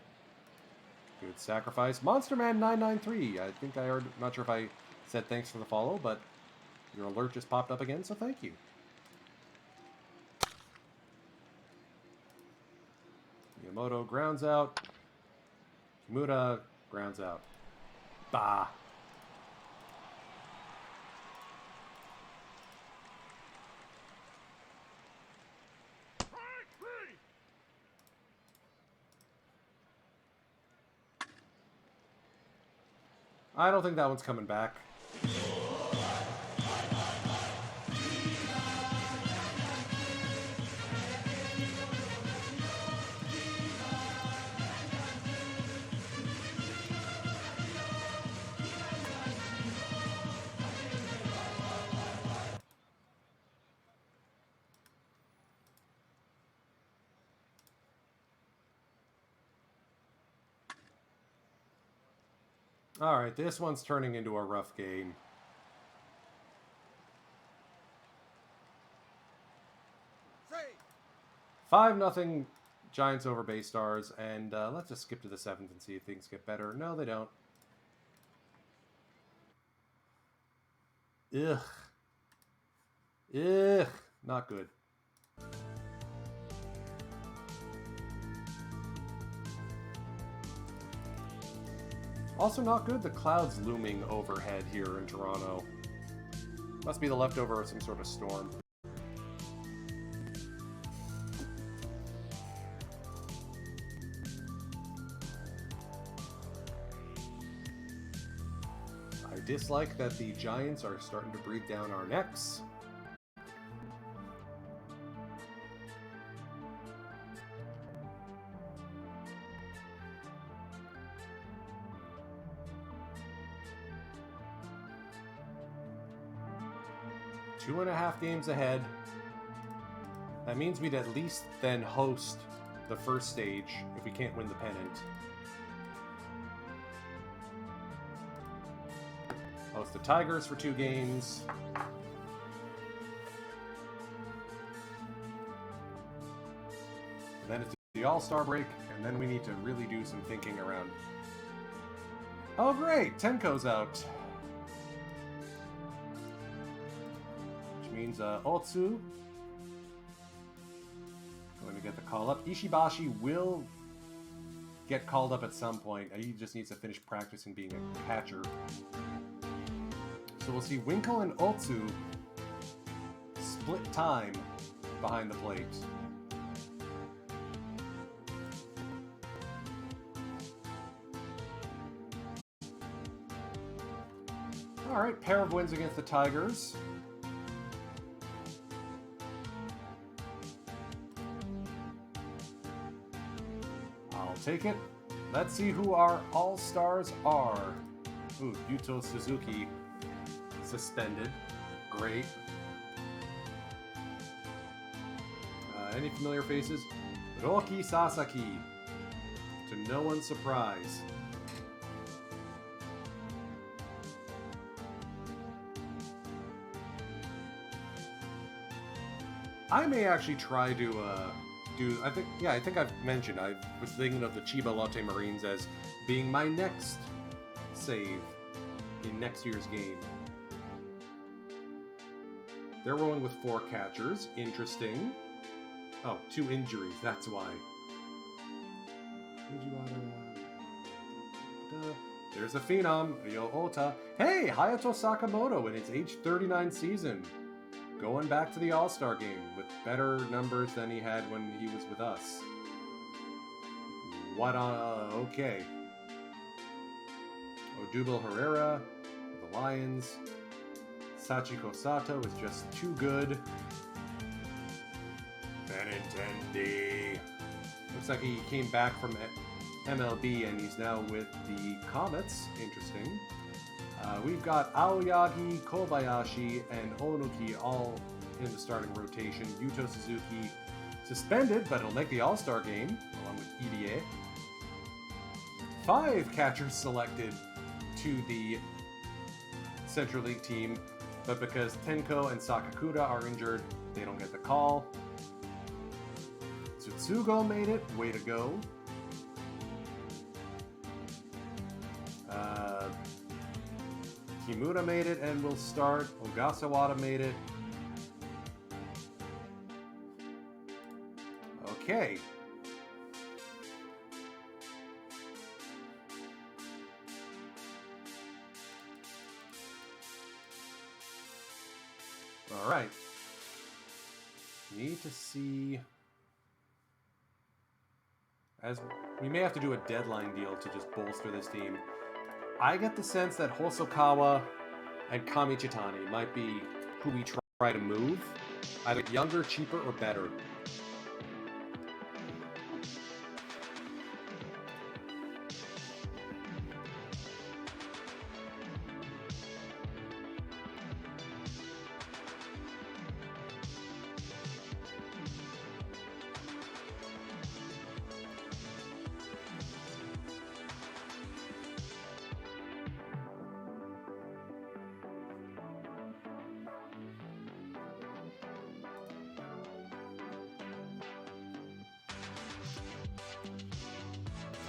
Good sacrifice. Monster Man 993. I think I already, not sure if I said thanks for the follow, but your alert just popped up again, so thank you. Miyamoto grounds out. Kimura grounds out. Bah. I don't think that one's coming back. All right, this one's turning into a rough game. Safe. 5-0 Giants over Bay Stars, and let's just skip to the 7th and see if things get better. No, they don't. Ugh. Ugh. Not good. Also not good, the clouds looming overhead here in Toronto. Must be the leftover of some sort of storm. dislike that the Giants are starting to breathe down our necks. Two and a half games ahead. That means we'd at least then host the first stage if we can't win the pennant. Host the Tigers for 2 games. And then it's the All-Star break, and then we need to really do some thinking around. Oh great, Tenko's out. Which means Otsu going to get the call up. Ishibashi will get called up at some point. He just needs to finish practicing being a catcher. So we'll see Winkle and Otsu split time behind the plate. All right, pair of wins against the Tigers. Take it. Let's see who our all-stars are. Ooh, Yuto Suzuki suspended. Great. Any familiar faces? Roki Sasaki. To no one's surprise. I may actually try to I think I've mentioned, I was thinking of the Chiba Lotte Marines as being my next save in next year's game. They're rolling with 4 catchers. Interesting. Oh, 2 injuries, that's why. There's a phenom, Ryo Ota. Hey, Hayato Sakamoto in his age 39 season. Going back to the All-Star game with better numbers than he had when he was with us. Okay. Odubel Herrera with the Lions. Sachiko Sato is just too good. Benintendi. Looks like he came back from MLB and he's now with the Comets. Interesting. We've got Aoyagi, Kobayashi, and Onuki all in the starting rotation. Yuto Suzuki suspended, but he'll make the All-Star game, along with EDA. 5 catchers selected to the Central League team, but because Tenko and Sakakura are injured, they don't get the call. Tsutsugo made it, way to go. Kimura made it and will start. Ogasawara made it. Okay. All right. Need to see... As we may have to do a deadline deal to just bolster this team. I get the sense that Hosokawa and Kamichitani might be who we try to move. Either younger, cheaper, or better.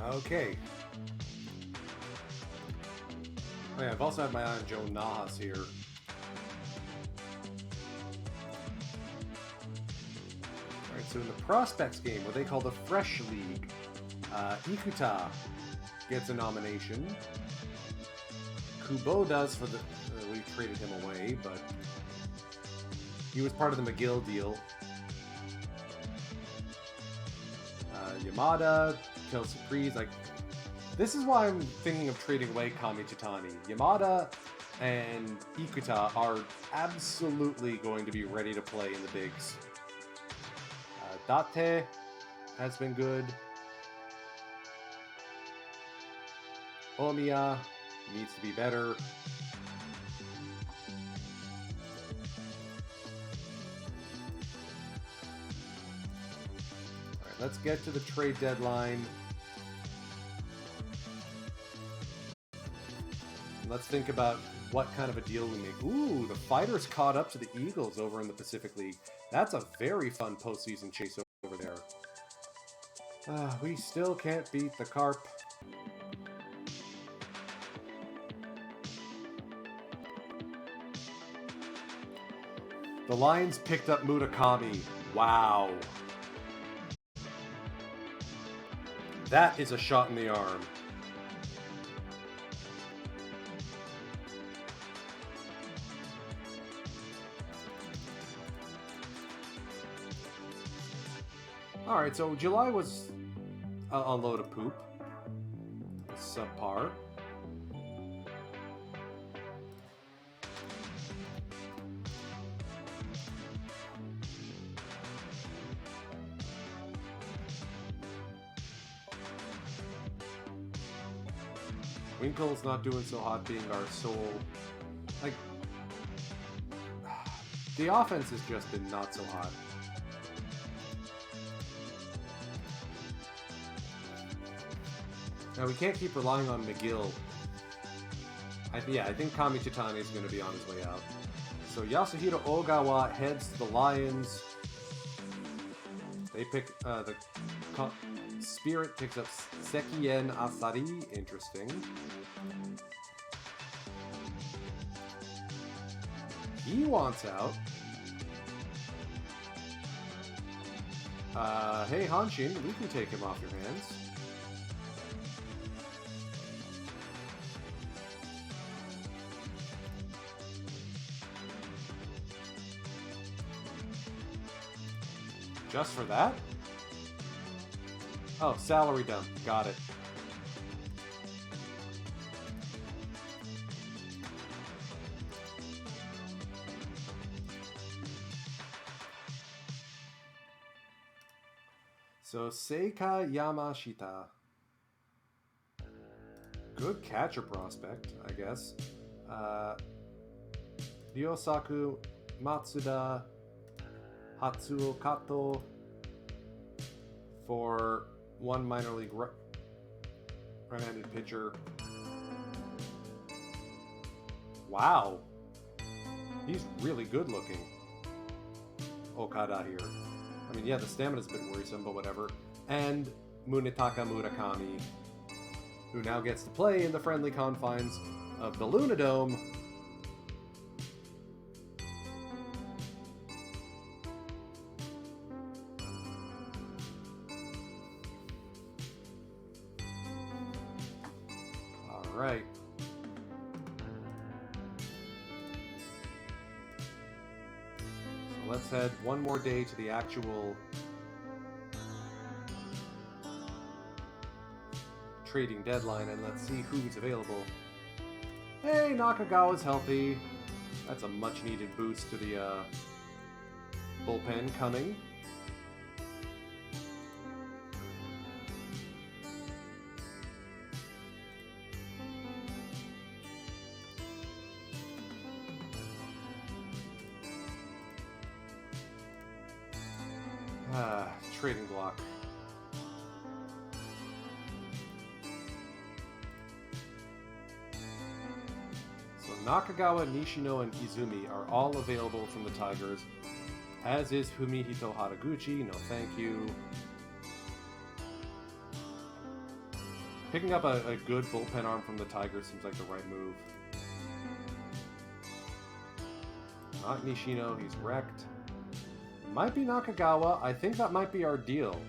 Okay. Oh yeah, I've also had my eye on Joe Nahas here. Alright, so in the Prospects game, what they call the Fresh League, Ikuta gets a nomination. Kubo does for the... we traded him away, but he was part of the McGill deal. Yamada, Kelsey Freeze, like... This is why I'm thinking of trading away Kamichitani. Yamada and Ikuta are absolutely going to be ready to play in the bigs. Date has been good. Omiya needs to be better. Alright, let's get to the trade deadline. Let's think about what kind of a deal we make. Ooh, the Fighters caught up to the Eagles over in the Pacific League. That's a very fun postseason chase over there. We still can't beat the Carp. The Lions picked up Murakami. Wow. That is a shot in the arm. Alright, so July was a load of poop. Subpar. Winkle's not doing so hot being our sole. Like, the offense has just been not so hot. Now, we can't keep relying on McGill. I think Kami Chitani is going to be on his way out. So Yasuhiro Ogawa heads to the Lions. They pick Spirit picks up Sekien Asari. Interesting. He wants out. Hey Hanshin, we can take him off your hands. Just for that? Oh, salary dump. Got it. So, Seika Yamashita. Good catcher prospect, I guess. Ryosaku Matsuda. Hatsuo Kato for one minor league right-handed pitcher. Wow. He's really good looking. Okada here. I mean, yeah, the stamina's a bit worrisome, but whatever. And Munetaka Murakami, who now gets to play in the friendly confines of the Luna Dome. Right. So let's head one more day to the actual trading deadline and let's see who's available. Hey, Nakagawa's healthy. That's a much needed boost to the bullpen coming. Trading block. So Nakagawa, Nishino, and Izumi are all available from the Tigers, as is Fumihito Haraguchi. No thank you. Picking up a good bullpen arm from the Tigers seems like the right move. Not Nishino, he's wrecked. Might be Nakagawa. I think that might be our deal.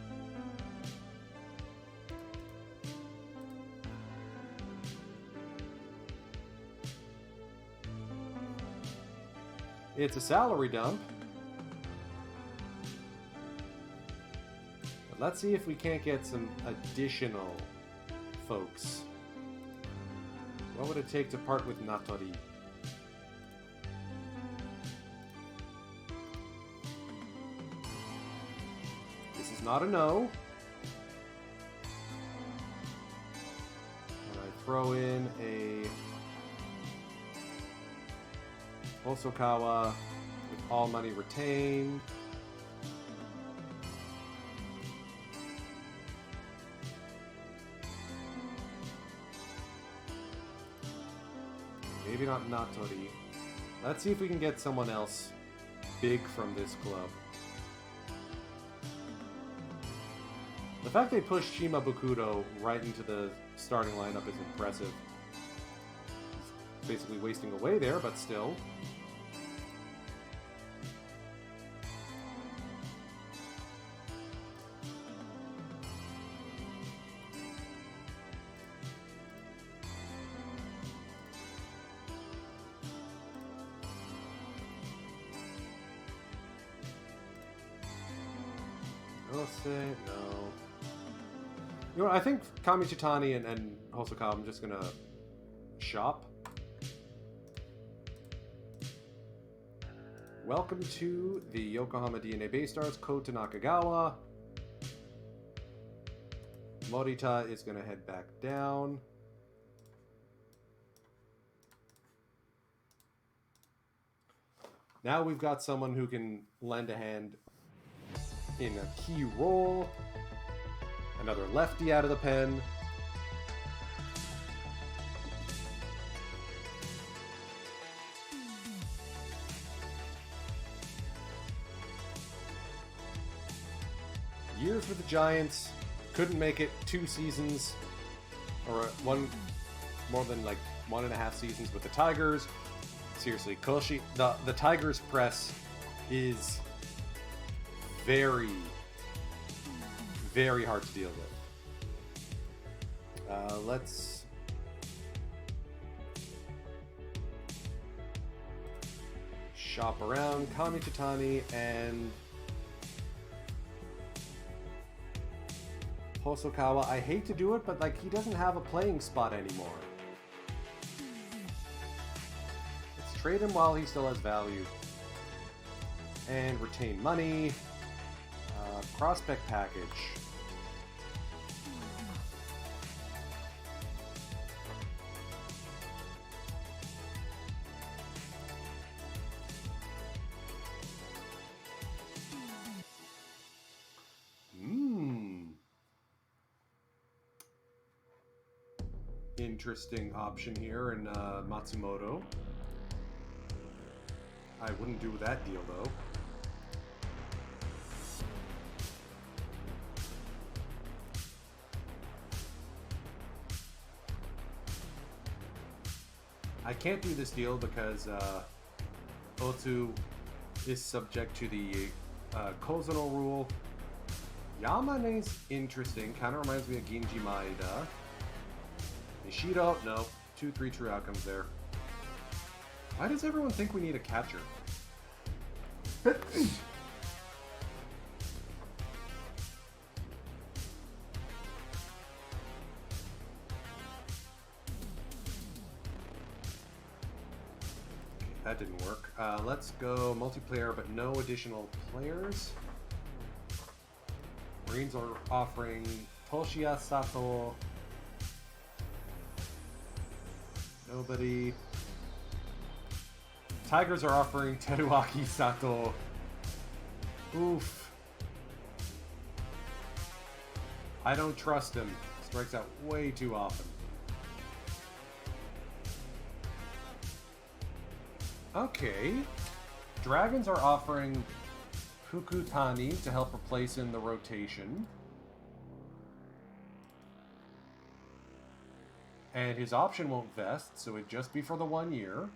It's a salary dump. But let's see if we can't get some additional folks. What would it take to part with Natori? not a no. And I throw in a Hosokawa with all money retained. Maybe not Natori. Let's see if we can get someone else big from this club. The fact they pushed Shima Bukudo right into the starting lineup is impressive. He's basically wasting away there, but still. No. You know what, I think Kamichitani and Hosokawa, I'm just gonna shop. Welcome to the Yokohama DNA Bay Stars, Kota Nakagawa. Morita is gonna head back down. Now we've got someone who can lend a hand in a key role. Another lefty out of the pen. Years with the Giants, couldn't make it 2 seasons, or more than like 1.5 seasons with the Tigers. Seriously, Koshi, the Tigers press is very, very hard to deal with. Let's shop around. Kamichitani and Hosokawa. I hate to do it, but like he doesn't have a playing spot anymore. Let's trade him while he still has value. And retain money. Prospect package. Interesting option here in Matsumoto. I wouldn't do that deal though. I can't do this deal because Otu is subject to the Kozono rule. Yamane's interesting. Kind of reminds me of Ginji Maeda. Nishido, no. 2-3 true outcomes there. Why does everyone think we need a catcher? That didn't work. Let's go multiplayer, but no additional players. Marines are offering Toshiya Sato. Nobody. Tigers are offering Teruaki Sato. Oof. I don't trust him. Strikes out way too often. Okay. Dragons are offering Fukutani to help replace in the rotation. And his option won't vest, so it'd just be for the 1 year.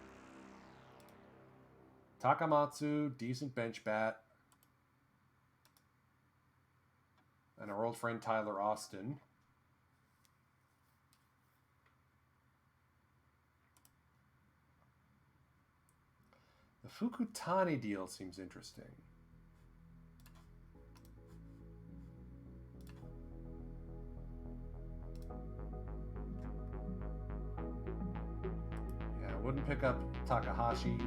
Takamatsu, decent bench bat. And our old friend Tyler Austin. The Fukutani deal seems interesting. Yeah, I wouldn't pick up Takahashi.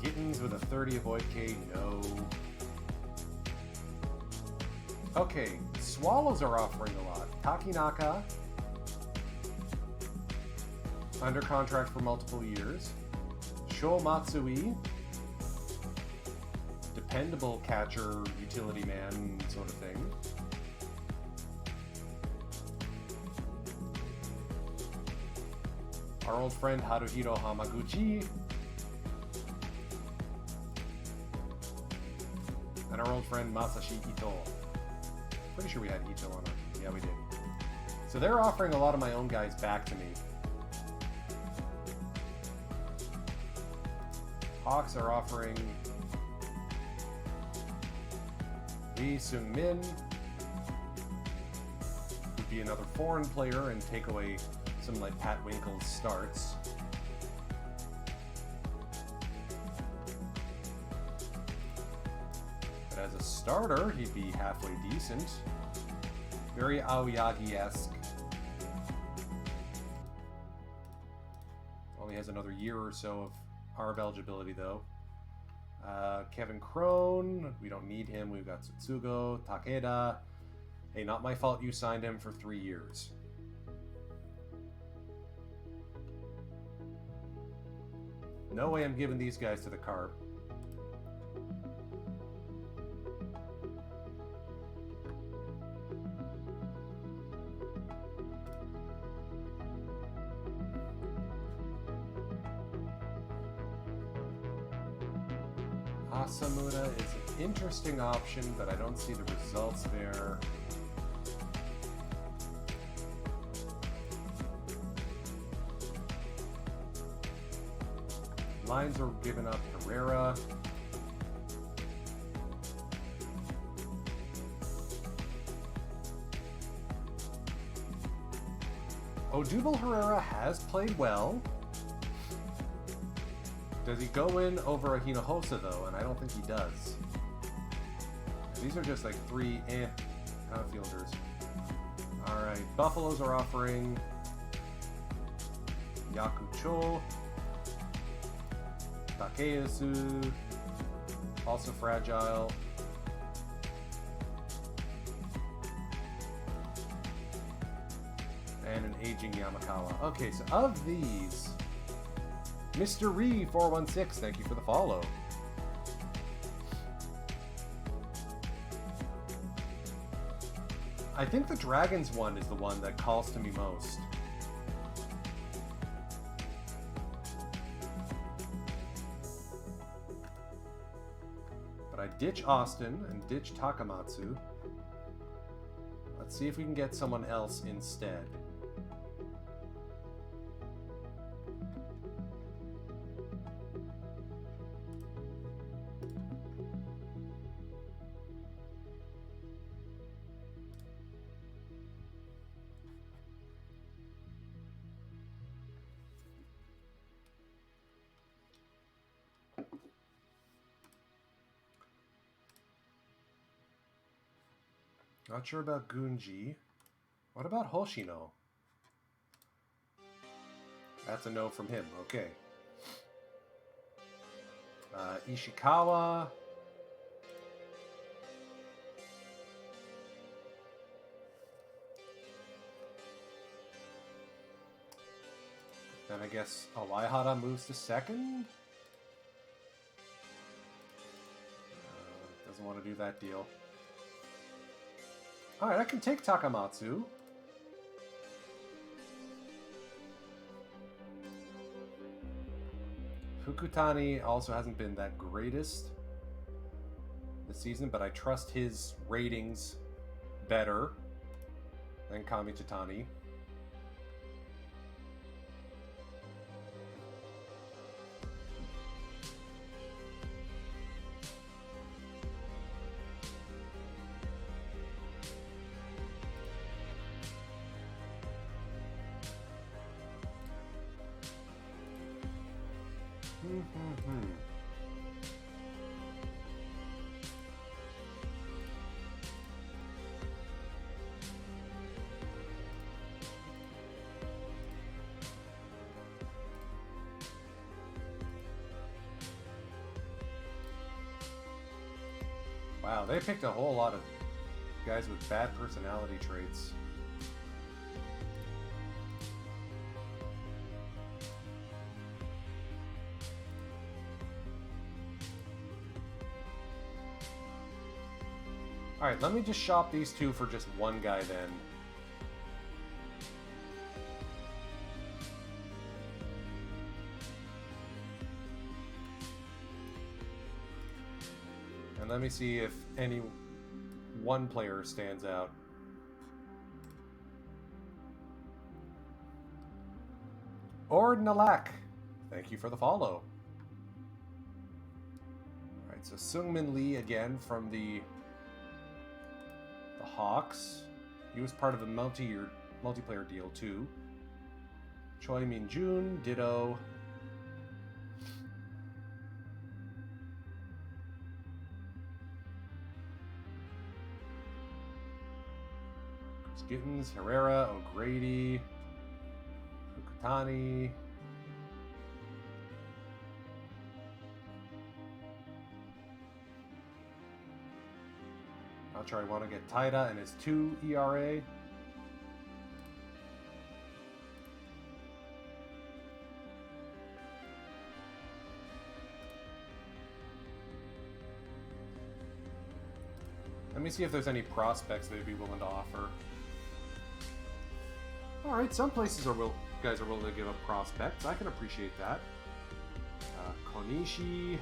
Kittens with a 30 avoid K, no. Okay, Swallows are offering a lot. Takinaka, under contract for multiple years. Sho Matsui, dependable catcher, utility man sort of thing. Our old friend Haruhiro Hamaguchi. And our old friend Masashi Ito. Pretty sure we had Ito on our... Yeah, we did. So they're offering a lot of my own guys back to me. Hawks are offering Lee Seung-min, who'd be another foreign player and take away some like Pat Winkle's starts. But as a starter, he'd be halfway decent. Very Aoyagi-esque. Only has another year or so of ARB eligibility though. Kevin Crone, we don't need him. We've got Tsutsugo, Takeda. Hey, not my fault you signed him for 3 years. No way I'm giving these guys to the Carp. Asamura is an interesting option, but I don't see the results there. Lines are giving up Herrera. Odubel Herrera has played well. Does he go in over a Hinojosa though? And I don't think he does. These are just like 3 outfielders. Alright, Buffaloes are offering Yakucho, Takeyasu, also fragile. And an aging Yamakawa. Okay, so of these, Mr. Ree 416, thank you for the follow. I think the Dragons one is the one that calls to me most. But I ditch Austin and ditch Takamatsu. Let's see if we can get someone else instead. Not sure about Gunji. What about Hoshino? That's a no from him. Okay. Ishikawa. Then I guess Alaihara moves to second. Doesn't want to do that deal. Alright, I can take Takamatsu. Fukutani also hasn't been that greatest this season, but I trust his ratings better than Kamichitani. Wow, they picked a whole lot of guys with bad personality traits. Alright, let me just shop these two for just one guy then. And let me see if any one player stands out. Ordnalak, thank you for the follow. Alright, so Seungmin Lee again from the Hawks. He was part of the multiplayer deal too. Choi Min Jun, ditto. Gittins, Herrera, O'Grady, Fukutani. Not sure I want to get Taida and his 2 ERA. Let me see if there's any prospects they'd be willing to offer. Alright, some places guys are willing to give up prospects. I can appreciate that. Konishi.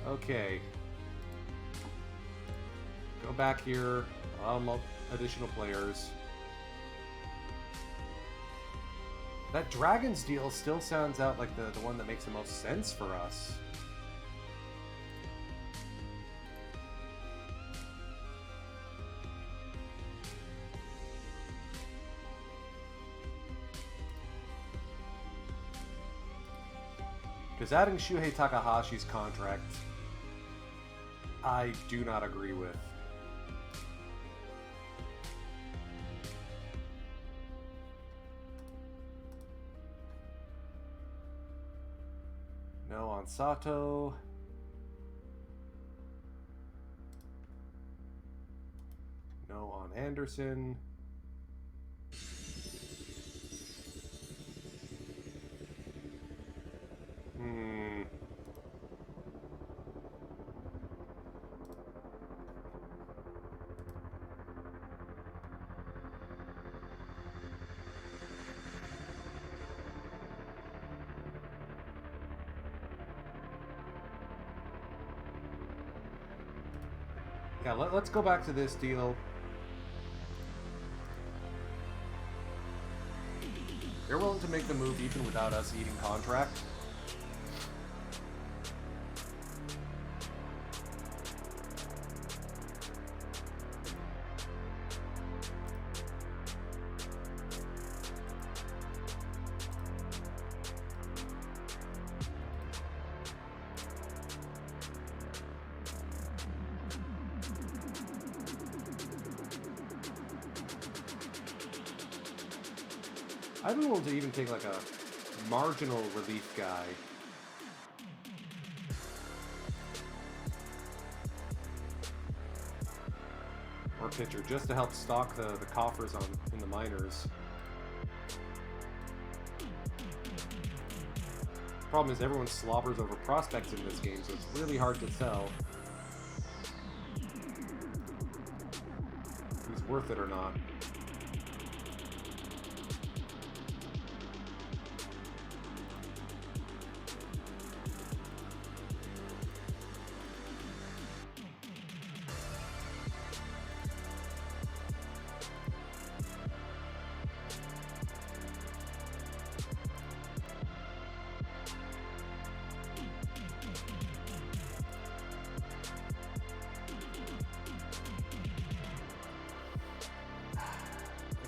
Okay. Go back here. Additional players. That Dragons deal still sounds out like the one that makes the most sense for us. Because adding Shuhei Takahashi's contract, I do not agree with. No on Sato. No on Anderson. Yeah, let's go back to this deal. They're willing to make the move even without us eating contract. I'd be willing to even take like a marginal relief guy. Or pitcher, just to help stock the coffers in the minors. Problem is everyone slobbers over prospects in this game, so it's really hard to tell who's worth it or not.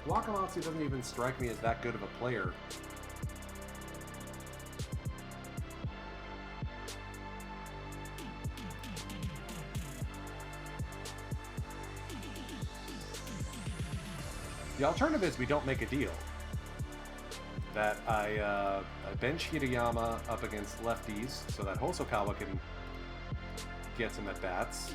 Wakamatsu doesn't even strike me as that good of a player. The alternative is we don't make a deal. That I bench Hirayama up against lefties so that Hosokawa can get some at-bats.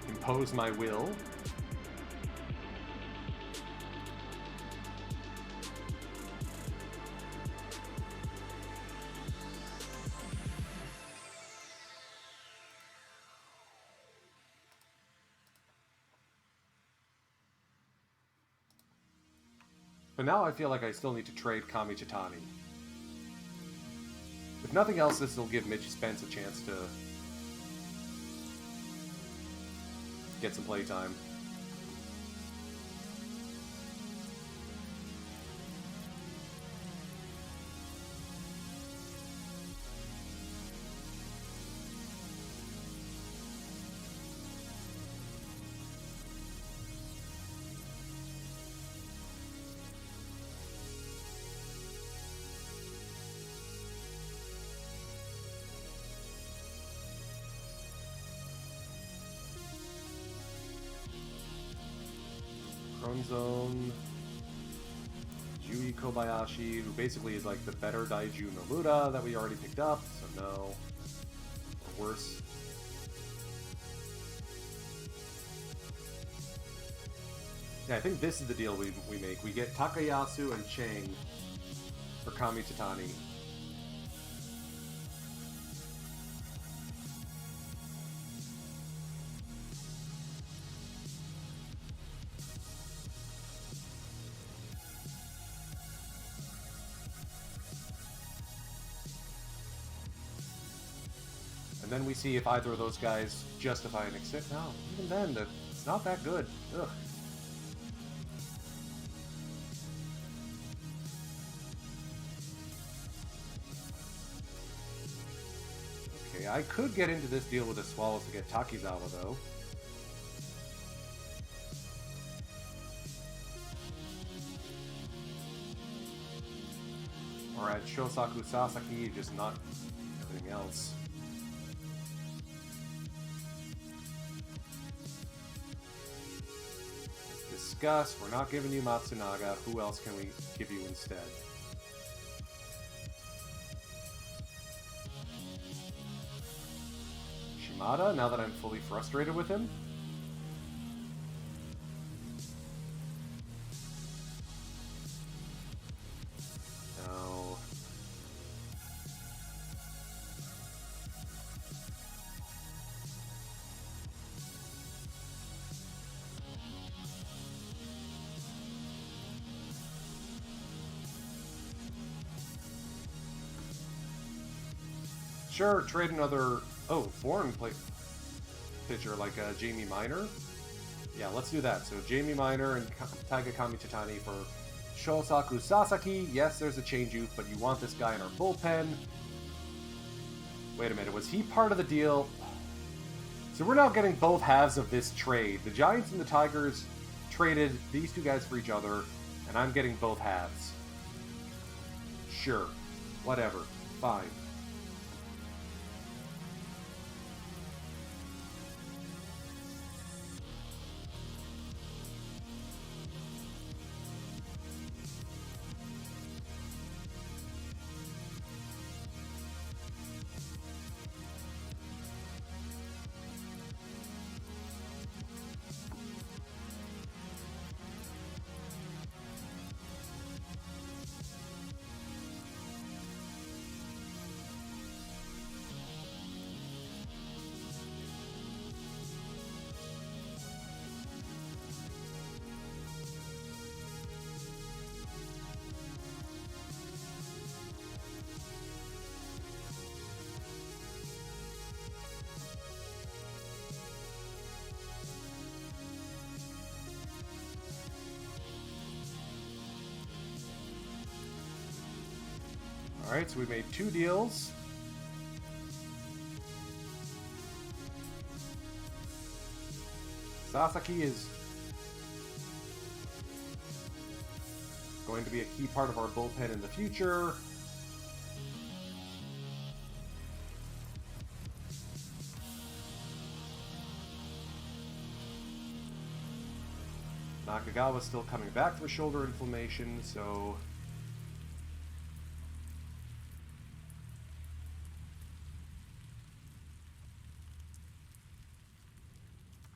Impose my will. But now I feel like I still need to trade Kami Chitani. If nothing else, this will give Mitch Spence a chance to get some playtime. Zone, Yui Kobayashi, who basically is like the better Daiju Nomura that we already picked up, so no. Or worse. Yeah, I think this is the deal we make. We get Takayasu and Chang for Kami Chitani. Then we see if either of those guys justify an exit. No, even then, it's not that good. Ugh. Okay, I could get into this deal with the Swallows to get Takizawa, though. Or add Shosaku Sasaki, just not everything else. Discuss. We're not giving you Matsunaga. Who else can we give you instead? Shimada, now that I'm fully frustrated with him? No. Sure, trade another... Oh, foreign pitcher like Jamie Minor. Yeah, let's do that. So Jamie Minor and Taiga Kami Chitani for Shosaku Sasaki. Yes, there's a change youth, but you want this guy in our bullpen. Wait a minute, was he part of the deal? So we're now getting both halves of this trade. The Giants and the Tigers traded these two guys for each other, and I'm getting both halves. Sure. Whatever. Fine. Alright, so we made two deals. Sasaki is going to be a key part of our bullpen in the future. Kagawa's still coming back from shoulder inflammation, so...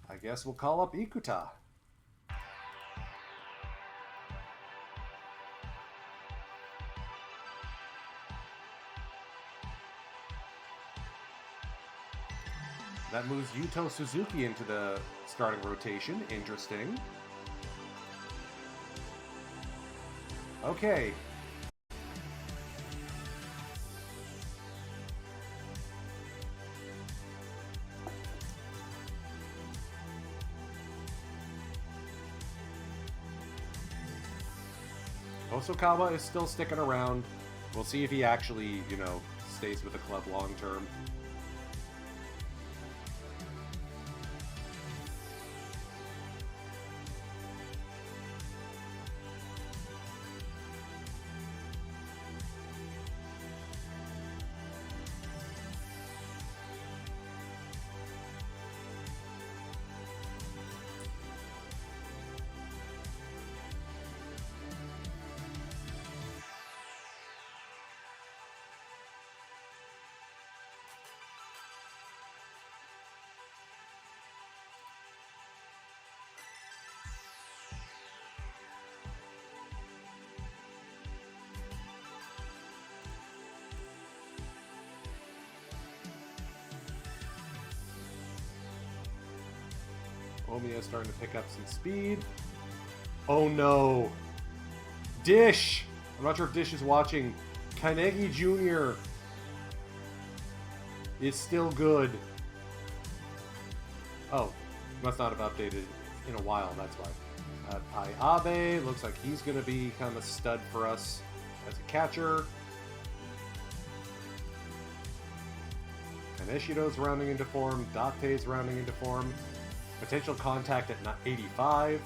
I guess we'll call up Ikuta. That moves Yuto Suzuki into the starting rotation. Interesting. Okay. Hosokawa is still sticking around. We'll see if he actually, you know, stays with the club long term. Omiya starting to pick up some speed. Oh no! Dish! I'm not sure if Dish is watching. Kanegi Jr. is still good. Oh, must not have updated in a while, that's why. Pai Abe looks like he's going to be kind of a stud for us as a catcher. Kaneshiro's rounding into form. Date's rounding into form. Potential contact at 85.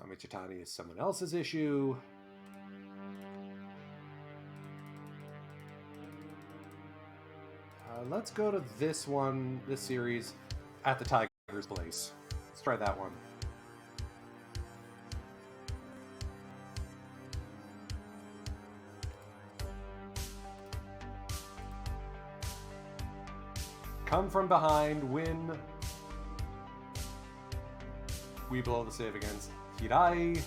Kamichitani is someone else's issue. Let's go to this one, this series, at the Tigers' place. Let's try that one. Come from behind, win. We blow the save against Hirai.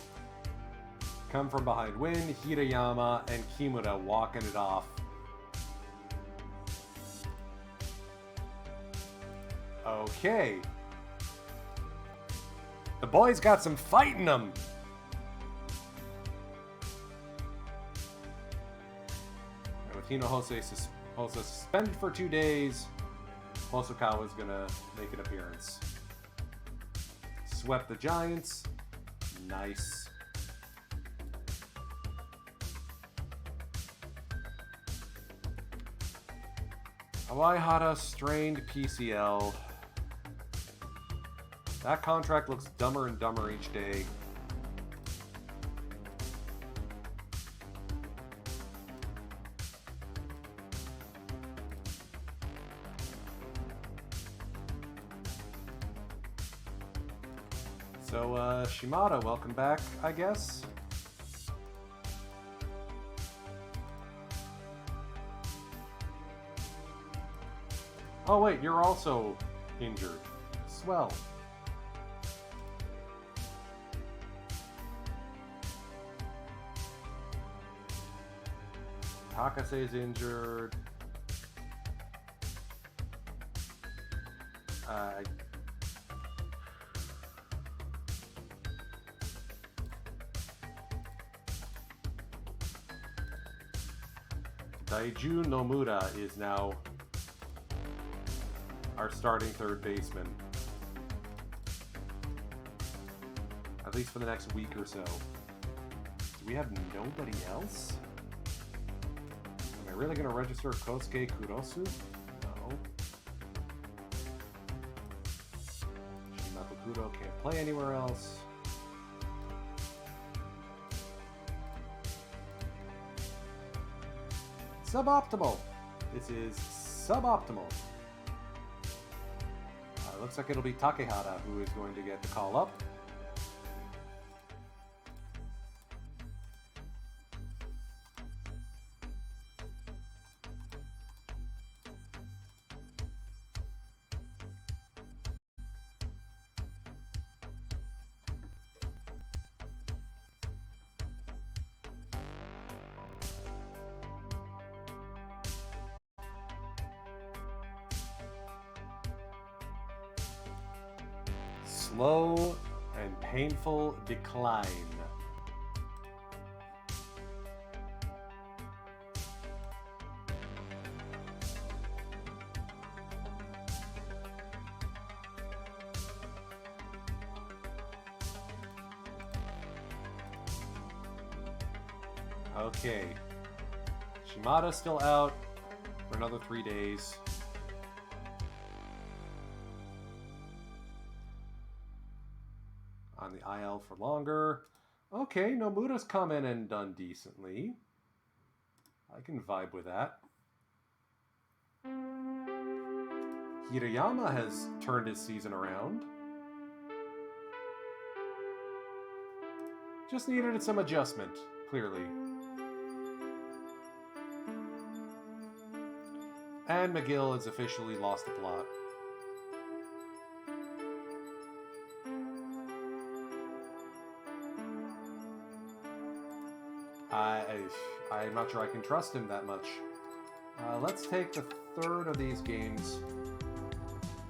Come from behind, win. Hirayama and Kimura walking it off. Okay. The boys got some fight in them. With Hino Hosei suspended for 2 days, Hosokawa's gonna make an appearance. Swept the Giants. Nice. Awaihara strained PCL. That contract looks dumber and dumber each day. So, Shimada, welcome back, I guess. Oh wait, you're also injured. Swell. Takase's injured. Daiju Nomura is now our starting third baseman. At least for the next week or so. Do we have nobody else? Am I really going to register Kosuke Kurosu? No. Shimabukudo can't play anywhere else. suboptimal. This is suboptimal. Looks like it'll be Takehata who is going to get the call up. Slow and painful decline. Okay. Shimada's still out for another 3 days. On the IL for longer. Okay, Nomura's come in and done decently. I can vibe with that. Hirayama has turned his season around. Just needed some adjustment, clearly. And McGill has officially lost the plot. I'm not sure I can trust him that much. Let's take the third of these games,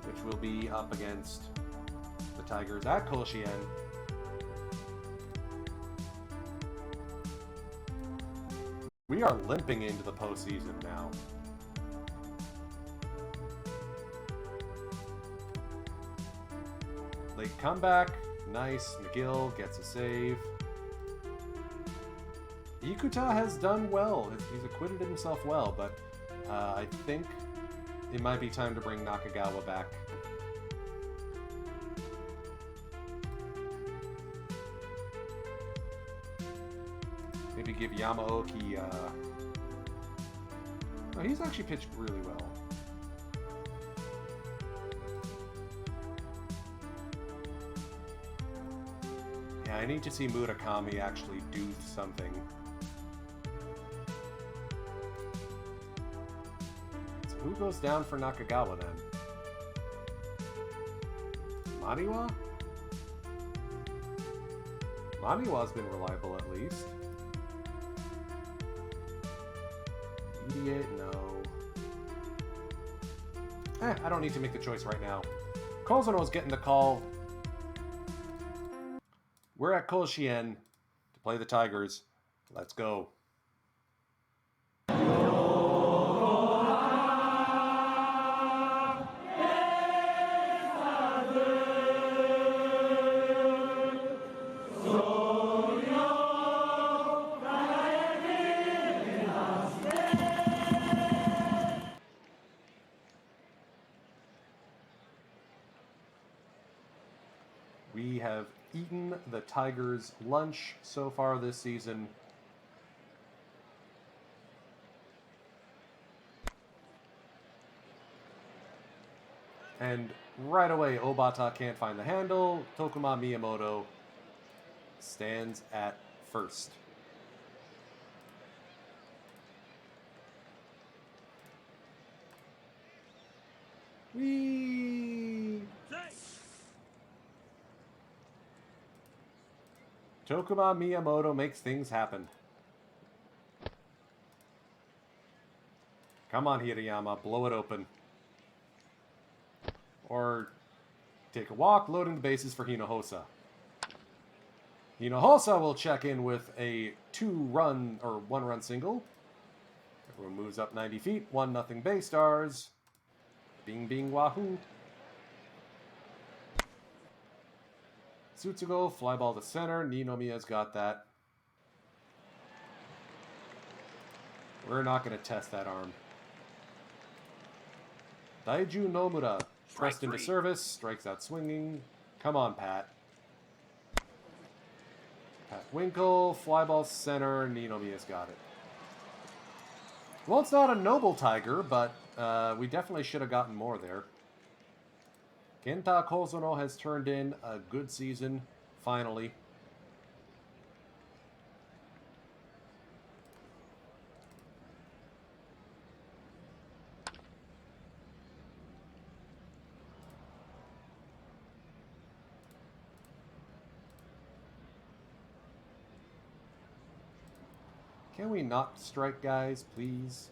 which will be up against the Tigers at Koshien. We are limping into the postseason now. Late comeback. Nice. McGill gets a save. Ikuta has done well. He's acquitted himself well, but I think it might be time to bring Nakagawa back. Maybe give Yamaoki... Oh, he's actually pitched really well. Yeah, I need to see Murakami actually do something. Who goes down for Nakagawa then? Maniwa? Maniwa's been reliable at least. Idiot, no. I don't need to make the choice right now. Kozuno's getting the call. We're at Koshien to play the Tigers. Let's go. We have eaten the Tigers' lunch so far this season. And right away, Obata can't find the handle. Tokuma Miyamoto stands at first. Whee! Tokuma Miyamoto makes things happen. Come on, Hirayama, blow it open. Or take a walk, loading the bases for Hinojosa. Hinojosa will check in with a 2-run or 1-run single. Everyone moves up 90 feet, 1-0 Bay Stars. Bing bing wahoo. Tsutsugo, fly ball to center. Ninomiya's got that. We're not going to test that arm. Daiju Nomura, pressed into service, strikes out swinging. Come on, Pat. Pat Winkle, fly ball center. Ninomiya's got it. Well, it's not a noble tiger, but we definitely should have gotten more there. Kenta Kozuno has turned in a good season, finally. Can we not strike, guys, please?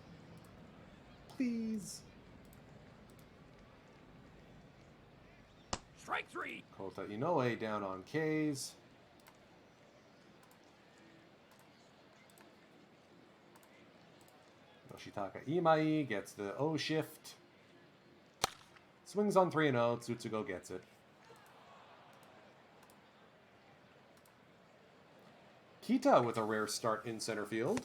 Please. Strike 3. Kota Inoue down on K's. Yoshitaka Imai gets the O shift. Swings on 3-0. Tsutsugo gets it. Kita with a rare start in center field.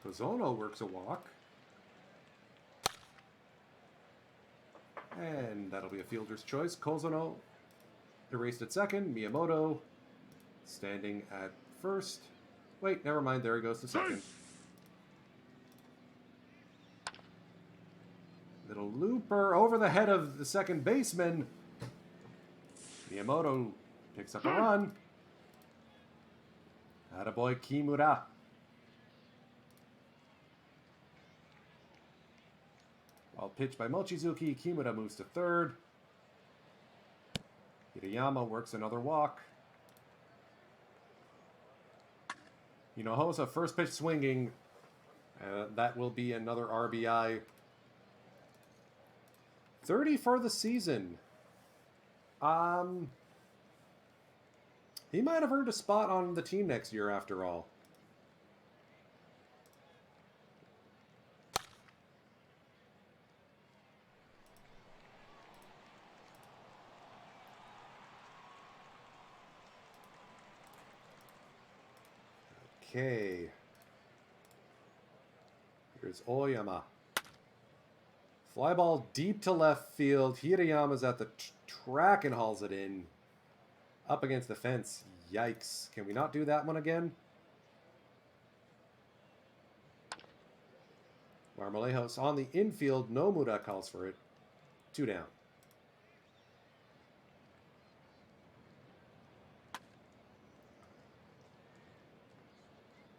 Kozono works a walk. And that'll be a fielder's choice. Kozono erased at second. Miyamoto standing at first. Wait, never mind. There he goes to second. Little looper over the head of the second baseman. Miyamoto picks up a run. Attaboy Kimura. While pitched by Mochizuki, Kimura moves to third. Hirayama works another walk. Hinojosa first pitch swinging. That will be another RBI. 30 for the season. He might have earned a spot on the team next year after all. Okay. Here's Oyama. Fly ball deep to left field. Hirayama's at the track and hauls it in. Up against the fence. Yikes. Can we not do that one again? Marmolejos on the infield. Nomura calls for it. 2 down.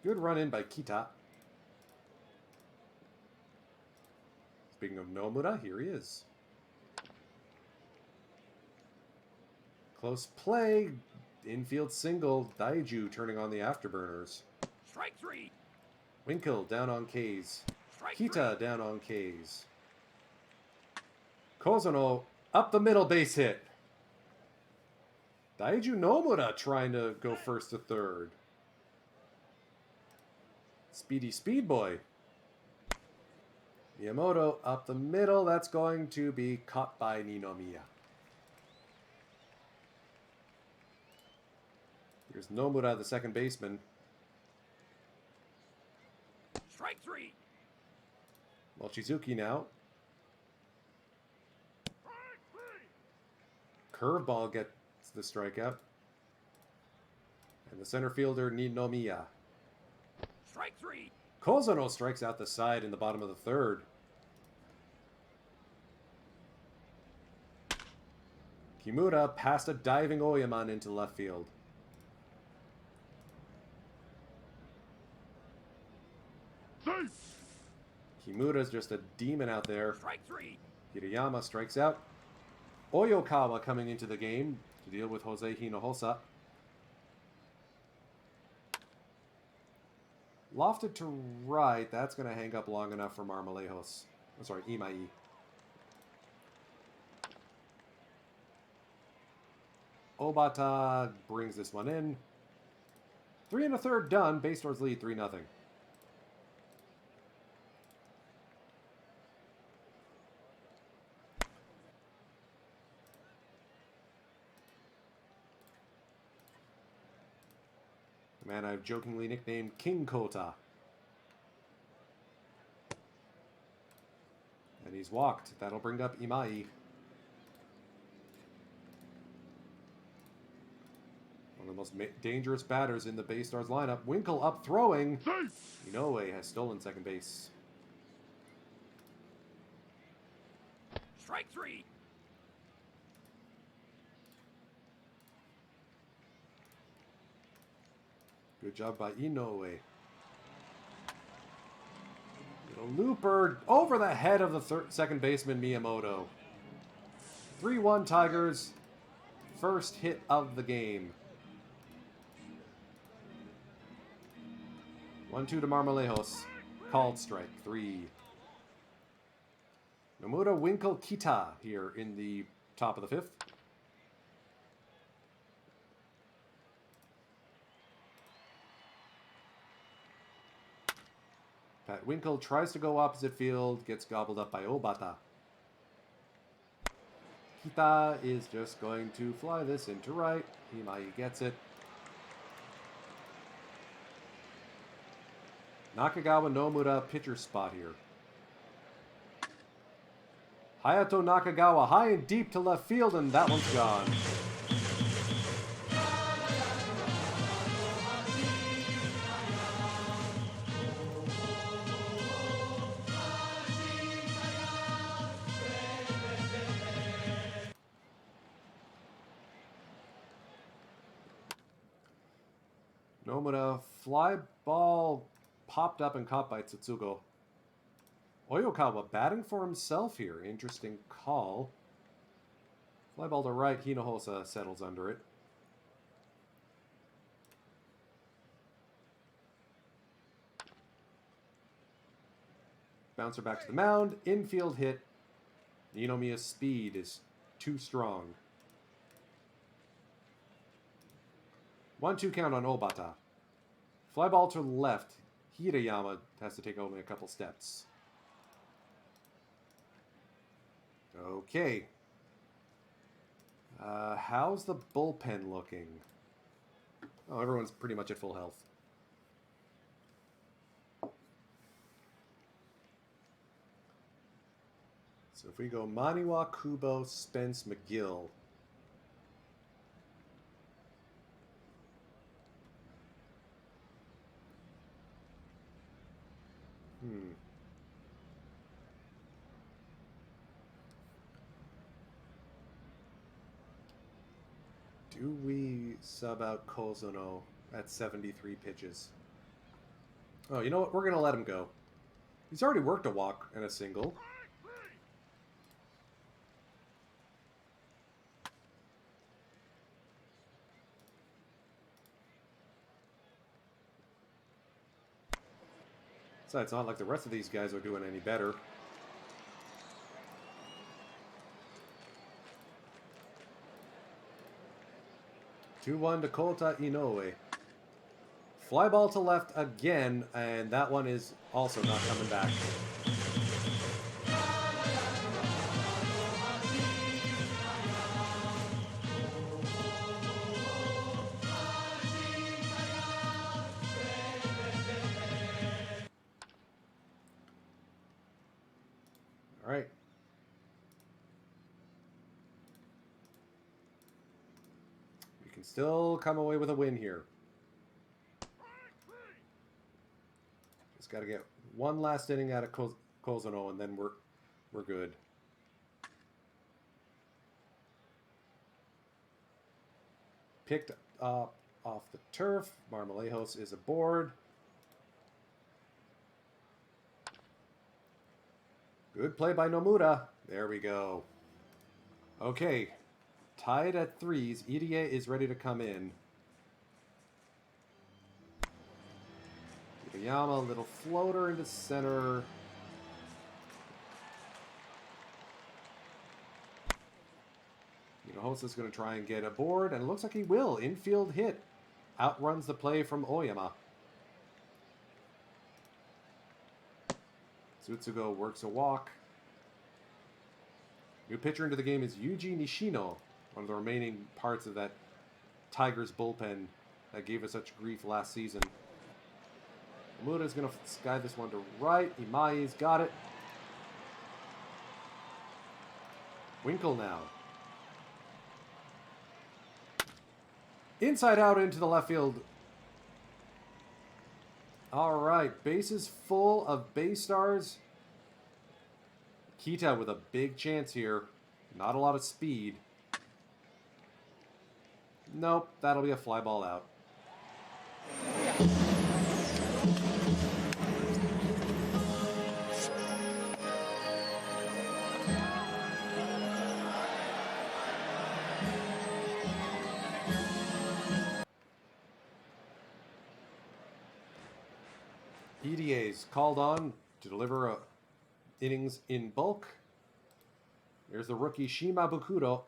Good run in by Kita. Speaking of Nomura, here he is. Close play. Infield single. Daiju turning on the afterburners. Strike 3. Winkle down on K's. Strike Kita down on K's. Kozuno up the middle, base hit. Daiju Nomura trying to go first to third. Speedy Speed Boy. Miyamoto up the middle. That's going to be caught by Ninomiya. Here's Nomura, the second baseman. Strike 3. Mochizuki now. Curveball gets the strikeout. And the center fielder, Ninomiya. Strike 3. Kozuno strikes out the side in the bottom of the third. Kimura passed a diving Oyaman into left field. Kimura's just a demon out there. Strike 3. Hirayama strikes out. Oyokawa coming into the game to deal with Jose Hinojosa. Lofted to right. That's going to hang up long enough for Marmolejos. I'm sorry, Imai. Obata brings this one in. 3 1/3 done. Base Doors lead 3-0. The man I've jokingly nicknamed King Kota. And he's walked. That'll bring up Imai. One of of the most dangerous batters in the Bay Stars lineup. Winkle up throwing. Inoue has stolen second base. Strike 3. Good job by Inoue. Little looper over the head of the second baseman Miyamoto. 3-1 Tigers. First hit of the game. 1-2 to Marmolejos. Called strike 3. Nomura, Winkle, Kita here in the top of the 5th. Pat Winkle tries to go opposite field, gets gobbled up by Obata. Kita is just going to fly this into right. Imai gets it. Nakagawa Nomura pitcher spot here. Hayato Nakagawa high and deep to left field, and that one's gone. Nomura fly ball popped up and caught by Tsutsugo. Oyokawa batting for himself here. Interesting call. Fly ball to right. Hinojosa settles under it. Bouncer back to the mound. Infield hit. Ninomiya's speed is too strong. 1-2 count on Obata. Fly ball to the left. Hirayama has to take only a couple steps. Okay. How's the bullpen looking? Oh, everyone's pretty much at full health. So if we go Maniwa, Kubo, Spence, McGill. Do we sub out Kozono at 73 pitches? Oh, you know what? We're going to let him go. He's already worked a walk and a single. Besides, it's not like the rest of these guys are doing any better. Two-one to Kota Inoue. Fly ball to left again, and that one is also not coming back. All right. We can still come away with a win here. Just got to get one last inning out of Kozono, and then we're good. Picked up off the turf. Marmolejos is aboard. Good play by Nomura. There we go. Okay. Tied at threes. Irie is ready to come in. Hirayama, little floater into center. Hinojosa's going to try and get aboard, and it looks like he will. Infield hit. Outruns the play from Oyama. Tsutsugo works a walk. New pitcher into the game is Yuji Nishino, one of the remaining parts of that Tigers bullpen that gave us such grief last season. Nomura's going to sky this one to right. Imai's got it. Winkle now. Inside out into the left field. All right, bases full of base stars. Kita with a big chance here. Not a lot of speed. Nope, that'll be a fly ball out. EDA's called on to deliver innings in bulk. There's the rookie Shima Bukuro.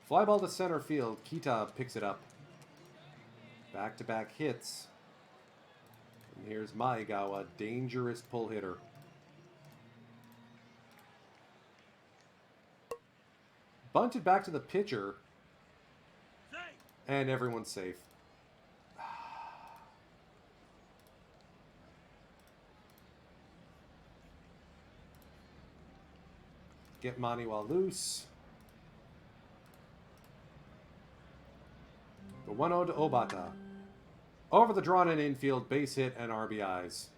Fly ball to center field. Kita picks it up. Back-to-back hits. And here's Maegawa, dangerous pull hitter. Bunted back to the pitcher. And everyone's safe. Get Maniwa loose. The 1-0 to Obata. Over the drawn-in infield, base hit and RBIs.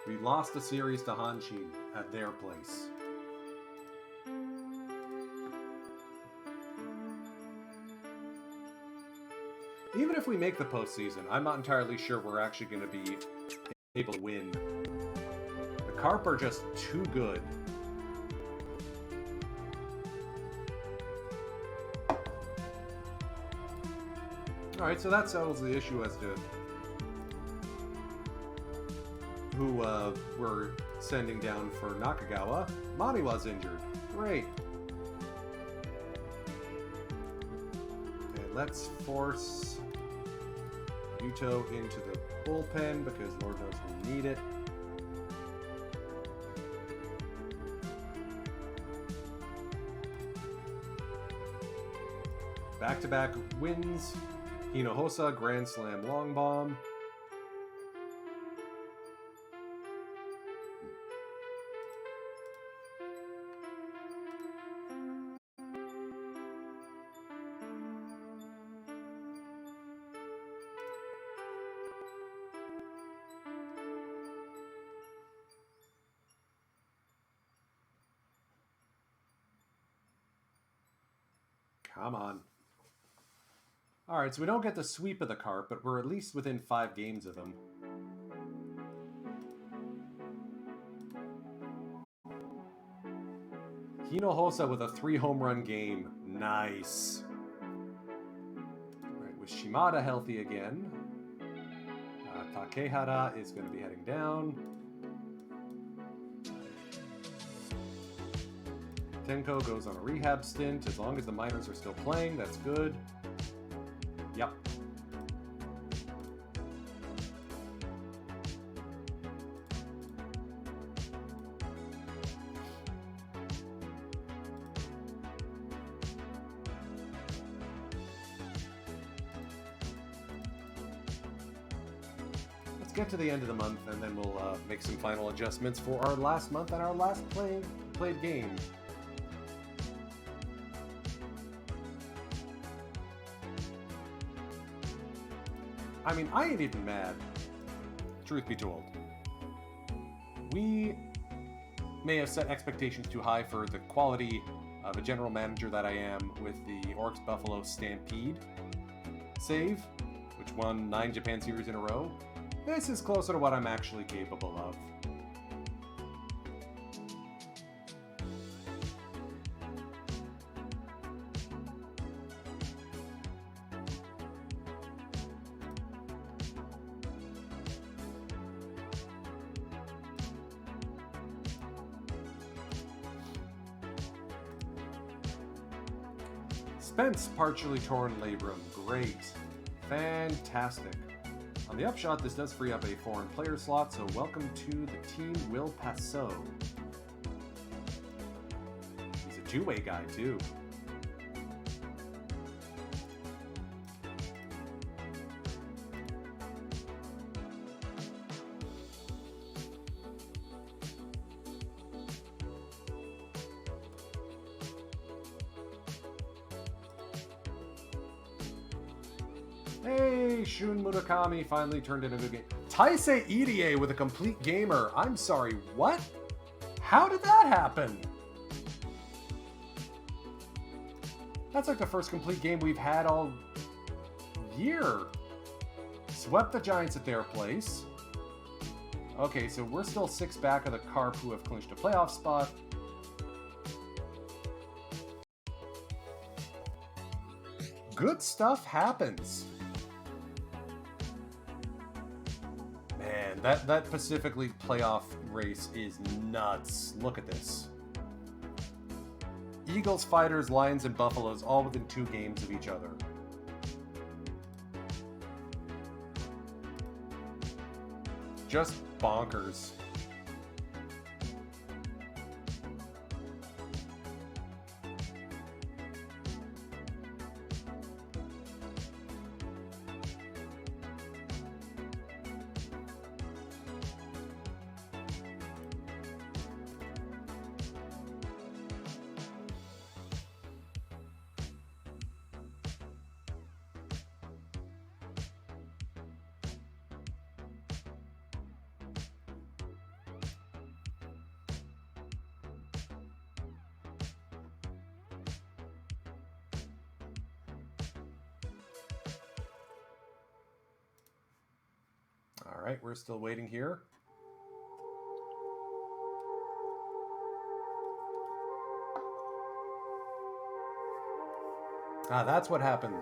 We lost the series to Hanshin at their place. Even if we make the postseason, I'm not entirely sure we're actually going to be able to win. The Carp are just too good. Alright, so that settles the issue as to who we're sending down for Nakagawa. Maniwa's injured. Great. Okay, let's force Yuto into the bullpen because Lord knows we need it. Back-to-back wins. Hinojosa, Grand Slam long bomb. Come on. Alright, so we don't get the sweep of the Carp, but we're at least within 5 games of them. Hinojosa with a 3-home-run game. Nice. Alright, with Shimada healthy again. Takehara is going to be heading down. Tenko goes on a rehab stint. As long as the minors are still playing, that's good. Yep. Let's get to the end of the month and then we'll make some final adjustments for our last month and our last played game. I mean, I ain't even mad, truth be told. We may have set expectations too high for the quality of a general manager that I am with the Oryx Buffalo Stampede save, which won 9 Japan Series in a row. This is closer to what I'm actually capable of. Spence partially torn labrum. Great. Fantastic. On the upshot, this does free up a foreign player slot, so welcome to the Team Will Passo. He's a two-way guy, too. Hey, Shun Murakami finally turned in a good game. Taisei Irie with a complete gamer. I'm sorry, what? How did that happen? That's like the first complete game we've had all year. Swept the Giants at their place. Okay, so we're still 6 back of the Carp, who have clinched a playoff spot. Good stuff happens. Man, that Pacific League playoff race is nuts. Look at this. Eagles, Fighters, Lions, and Buffaloes all within 2 games of each other. Just bonkers. All right, we're still waiting here. Ah, that's what happened.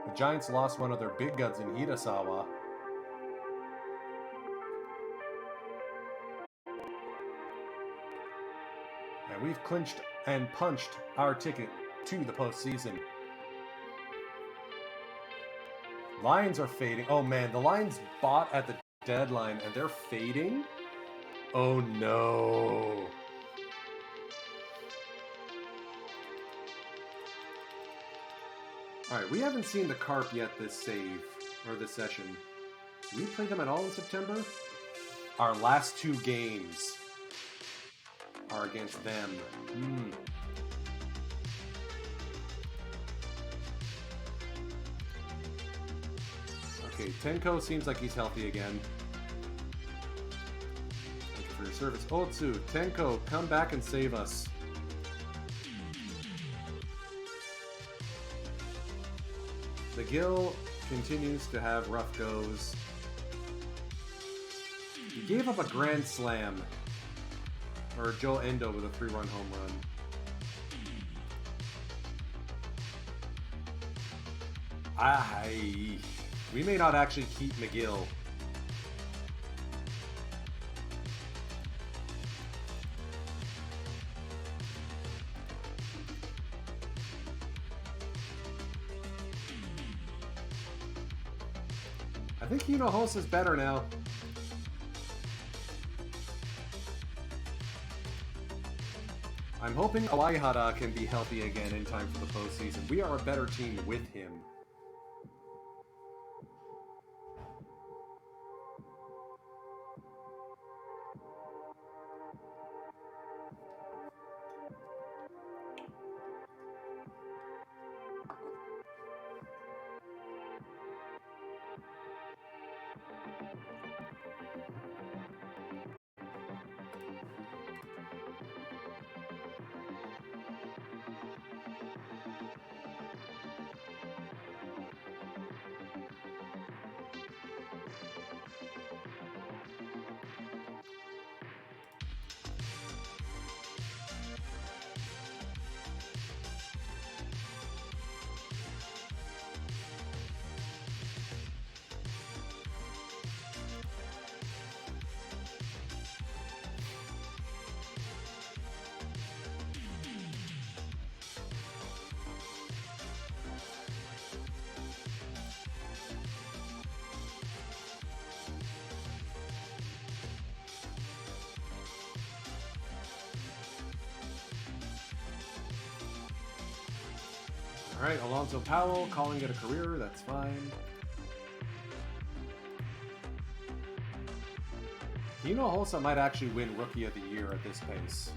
The Giants lost one of their big guns in Hirasawa. And we've clinched and punched our ticket to the postseason. Lions are fading. Oh man, the Lions bought at the deadline and they're fading? Oh no. Alright, we haven't seen the Carp yet this save, or this session. Did we play them at all in September? Our last 2 games are against them. Okay, Tenko seems like he's healthy again. Thank you for your service. Otsu, Tenko, come back and save us. McGill continues to have rough goes. He gave up a grand slam. Or Joe Endo with a 3-run home run. We may not actually keep McGill. I think Hinojosa's better now. I'm hoping Awaihara can be healthy again in time for the postseason. We are a better team with him. Alright, Alonso Powell calling it a career, that's fine. Hinojosa might actually win Rookie of the Year at this pace.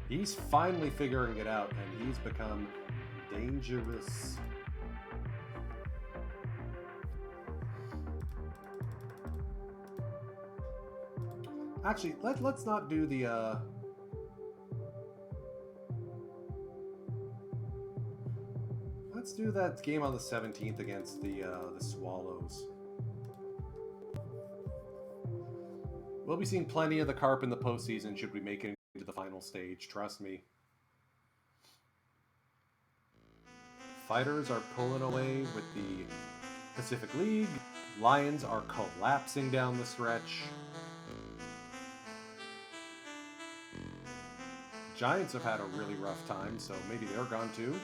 He's finally figuring it out, and he's become dangerous. Actually, let's not do the let's do that game on the 17th against the Swallows. We'll be seeing plenty of the Carp in the postseason should we make it into the final stage, trust me. Fighters are pulling away with the Pacific League. Lions are collapsing down the stretch. Giants have had a really rough time, so maybe they're gone too.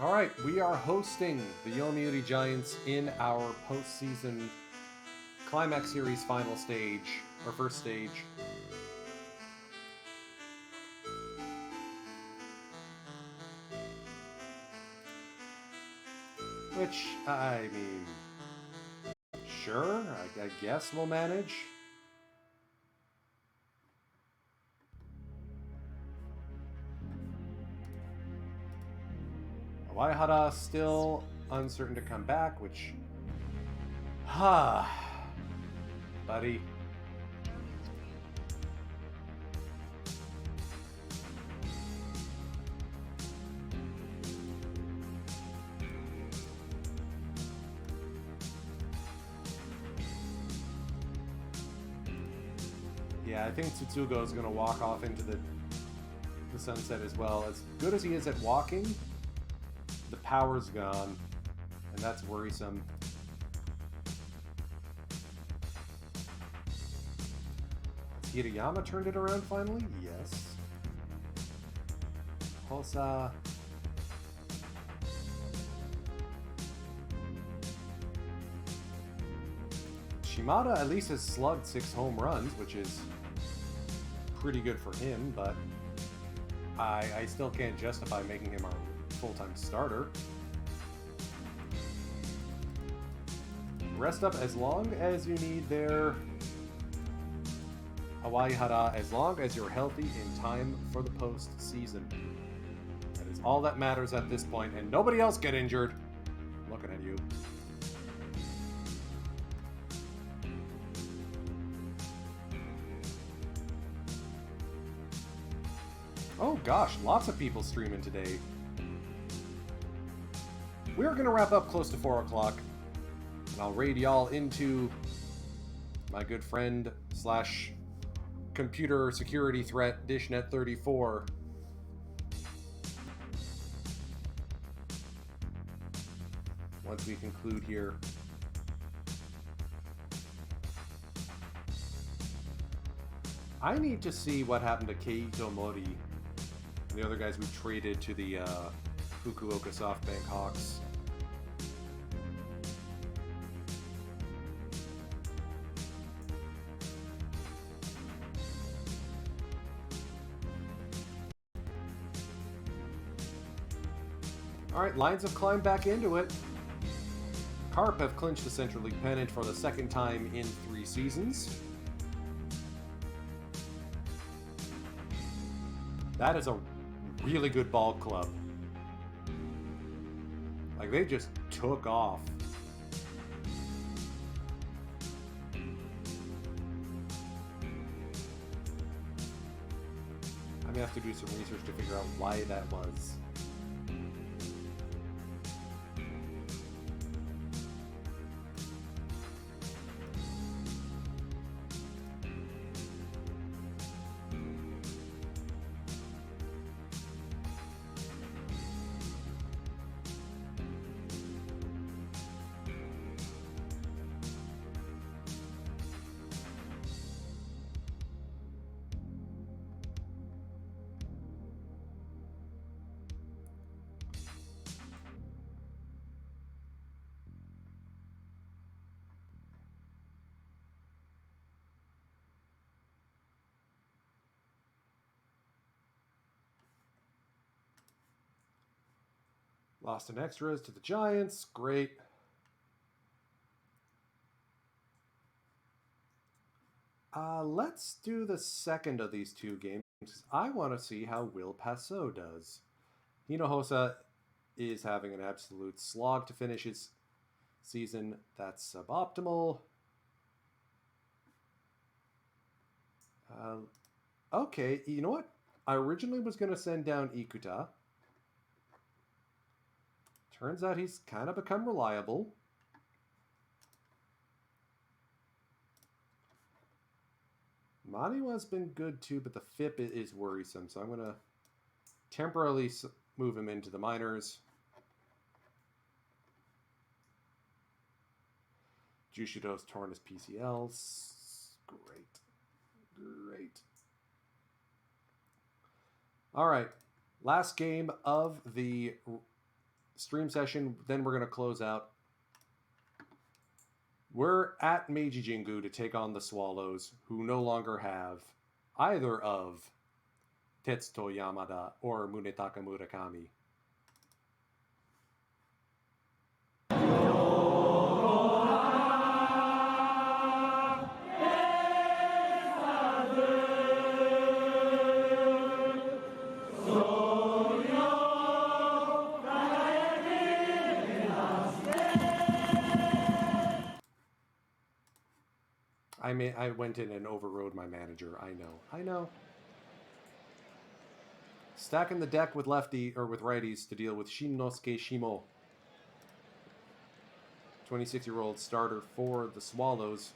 All right, we are hosting the Yomiuri Giants in our postseason Climax Series final stage, or first stage. Which, I mean, sure, I guess we'll manage. Waihara still uncertain to come back, which... buddy. Yeah, I think Tsutsugo is going to walk off into the sunset as well. As good as he is at walking, the power's gone, and that's worrisome. Hirayama turned it around finally? Yes. Hosa. Shimada at least has slugged 6 home runs, which is pretty good for him, but I still can't justify making him our full-time starter. Rest up as long as you need there. Waihara, as long as you're healthy in time for the postseason. That is all that matters at this point, and nobody else get injured. I'm looking at you. Oh gosh, lots of people streaming today. We're going to wrap up close to 4 o'clock, and I'll raid y'all into my good friend slash computer security threat, DishNet34. Once we conclude here. I need to see what happened to Keito Mori and the other guys we traded to the Fukuoka SoftBank Hawks. Alright, Lions have climbed back into it. Carp have clinched the Central League pennant for the second time in 3 seasons. That is a really good ball club. Like, they just took off. I'm gonna have to do some research to figure out why that was. Lost in extras to the Giants. Great. Let's do the second of these two games. I want to see how Will Passeau does. Hinojosa is having an absolute slog to finish his season. That's suboptimal. Okay, you know what? I originally was going to send down Ikuta. Turns out he's kind of become reliable. Maniwa's been good too, but the FIP is worrisome, so I'm going to temporarily move him into the minors. Jushido's torn his PCLs. Great. All right. Last game of the stream session. Then we're going to close out. We're at Meiji Jingu to take on the Swallows, who no longer have either of Tetsuto Yamada or Munetaka Murakami. I went in and overrode my manager. I know. Stacking the deck with with righties to deal with Shinnosuke Shimo. 26-year-old starter for the Swallows.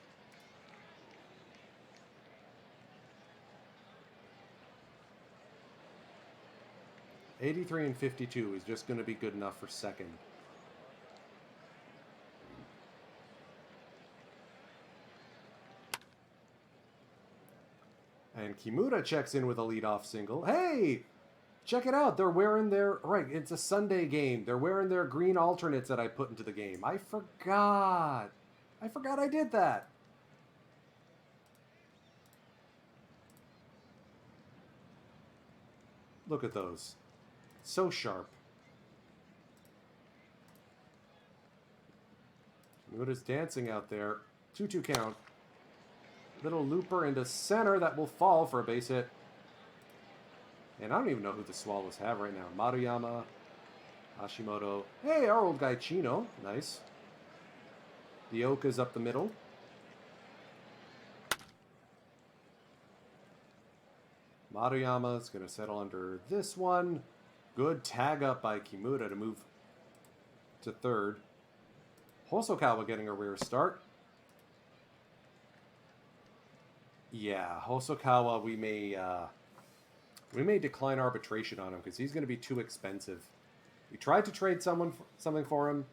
$83 and $52 is just going to be good enough for second. And Kimura checks in with a leadoff single. Hey! Check it out. They're wearing their... Right, it's a Sunday game. They're wearing their green alternates that I put into the game. I forgot I did that. Look at those. So sharp. Kimura's dancing out there. 2-2 count. Little looper into center that will fall for a base hit. And I don't even know who the Swallows have right now. Maruyama, Hashimoto. Hey, our old guy Chino. Nice. The Oka's up the middle. Maruyama is going to settle under this one. Good tag up by Kimura to move to third. Hosokawa getting a rare start. Yeah, Hosokawa, we may decline arbitration on him because he's going to be too expensive. We tried to trade something for him.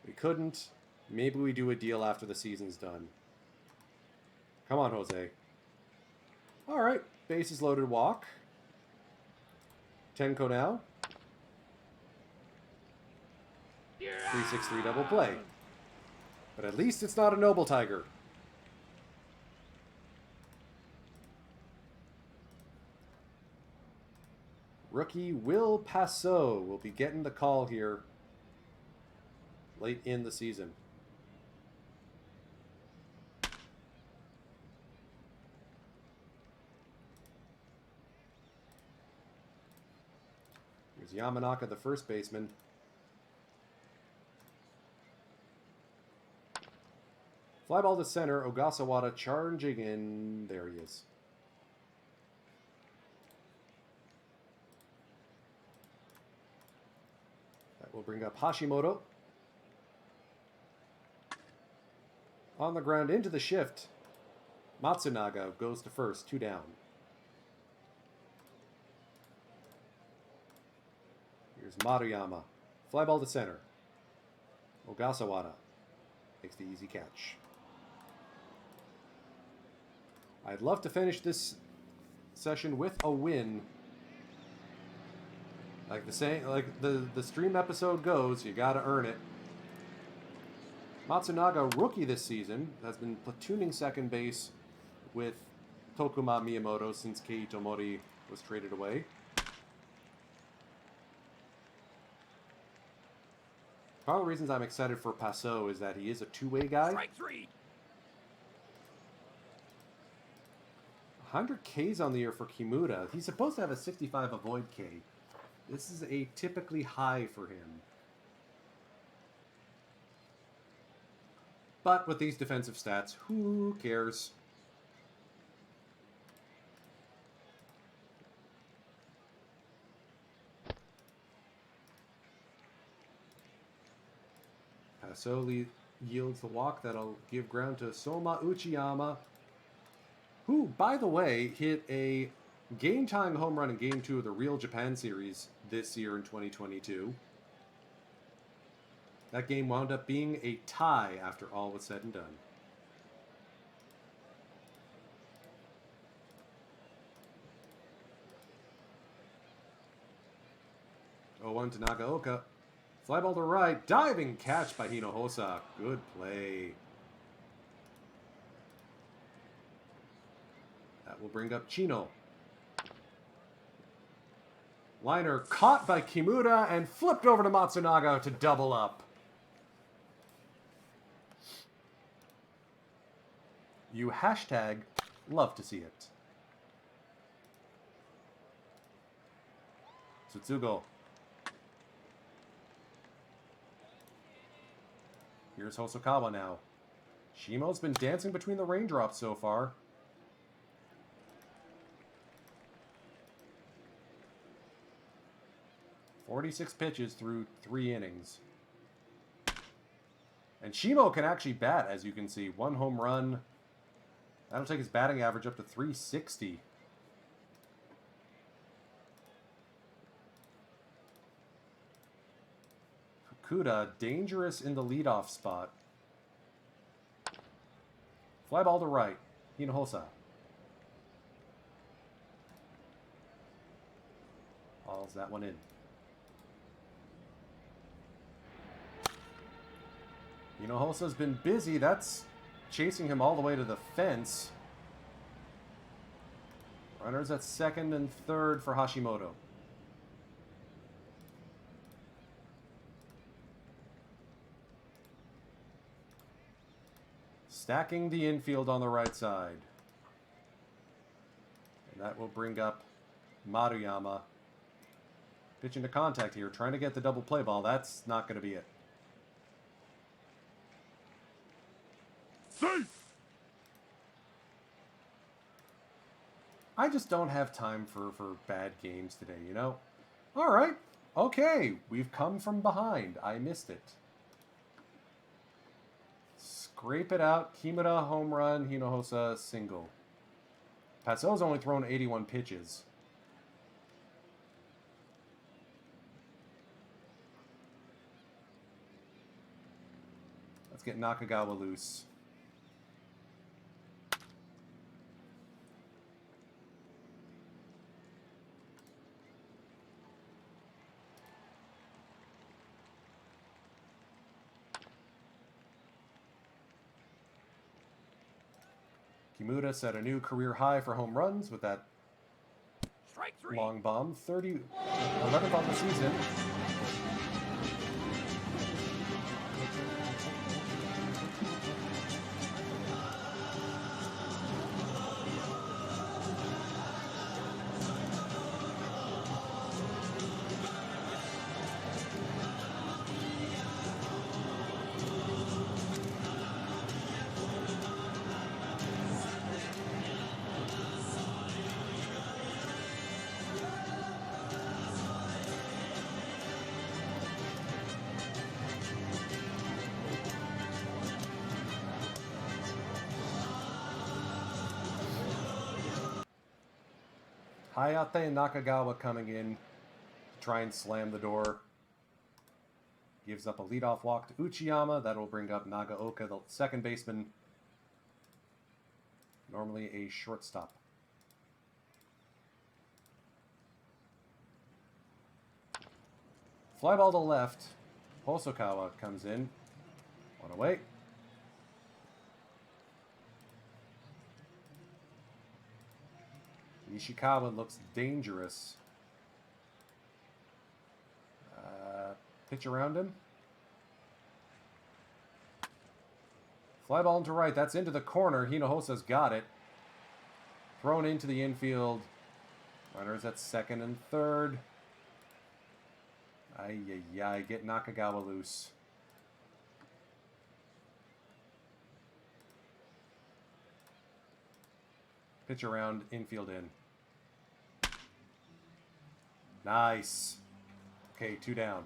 We couldn't. Maybe we do a deal after the season's done. Come on, Jose. All right, bases loaded walk. Tenko now. 3-6-3 double play. But at least it's not a Noble Tiger. Rookie Will Passeau will be getting the call here late in the season. Here's Yamanaka, the first baseman. Fly ball to center. Ogasawara charging in. There he is. We'll bring up Hashimoto. On the ground into the shift. Matsunaga goes to first, 2 down. Here's Maruyama. Fly ball to center. Ogasawara makes the easy catch. I'd love to finish this session with a win. Like the stream episode goes, you gotta earn it. Matsunaga, rookie this season, has been platooning second base with Tokuma Miyamoto since Kei Tomori was traded away. One of the reasons I'm excited for Passot is that he is a two-way guy. Strike 3. 100 Ks on the year for Kimura. He's supposed to have a 65 avoid K. This is a typically high for him. But with these defensive stats, who cares? Passot yields the walk that'll give ground to Soma Uchiyama, who, by the way, hit a game-tying home run in Game 2 of the Real Japan Series this year in 2022. That game wound up being a tie after all was said and done. Oh, 1 to Nagaoka. Fly ball to right. Diving catch by Hinojosa. Good play. That will bring up Chino. Liner caught by Kimura and flipped over to Matsunaga to double up. You hashtag love to see it. Tsutsugo. Here's Hosokawa now. Shimo's been dancing between the raindrops so far. "46 pitches through 3 innings. And Shimo can actually bat, as you can see. 1 home run. That'll take his batting average up to 360. Fukuda, dangerous in the leadoff spot. Fly ball to right. Hinojosa. Falls that one in. Hinojosa's been busy. That's chasing him all the way to the fence. Runners at second and third for Hashimoto. Stacking the infield on the right side. And that will bring up Maruyama. Pitching to contact here, trying to get the double play ball. That's not going to be it. Safe! I just don't have time for bad games today, you know? Alright, okay, we've come from behind. I missed it. Scrape it out. Kimura, home run. Hinojosa, single. Passot's only thrown 81 pitches. Let's get Nakagawa loose. Kimura set a new career high for home runs with that Strike 3. long bomb. 11th on the season. Hayate Nakagawa coming in to try and slam the door. Gives up a leadoff walk to Uchiyama. That'll bring up Nagaoka, the second baseman. Normally a shortstop. Fly ball to left. Hosokawa comes in. One away. Nishikawa looks dangerous. Pitch around him. Fly ball into right. That's into the corner. Hinojosa's got it. Thrown into the infield. Runners at second and third. Ay, ay, ay. Get Nakagawa loose. Pitch around, infield in. Nice. Okay, 2 down.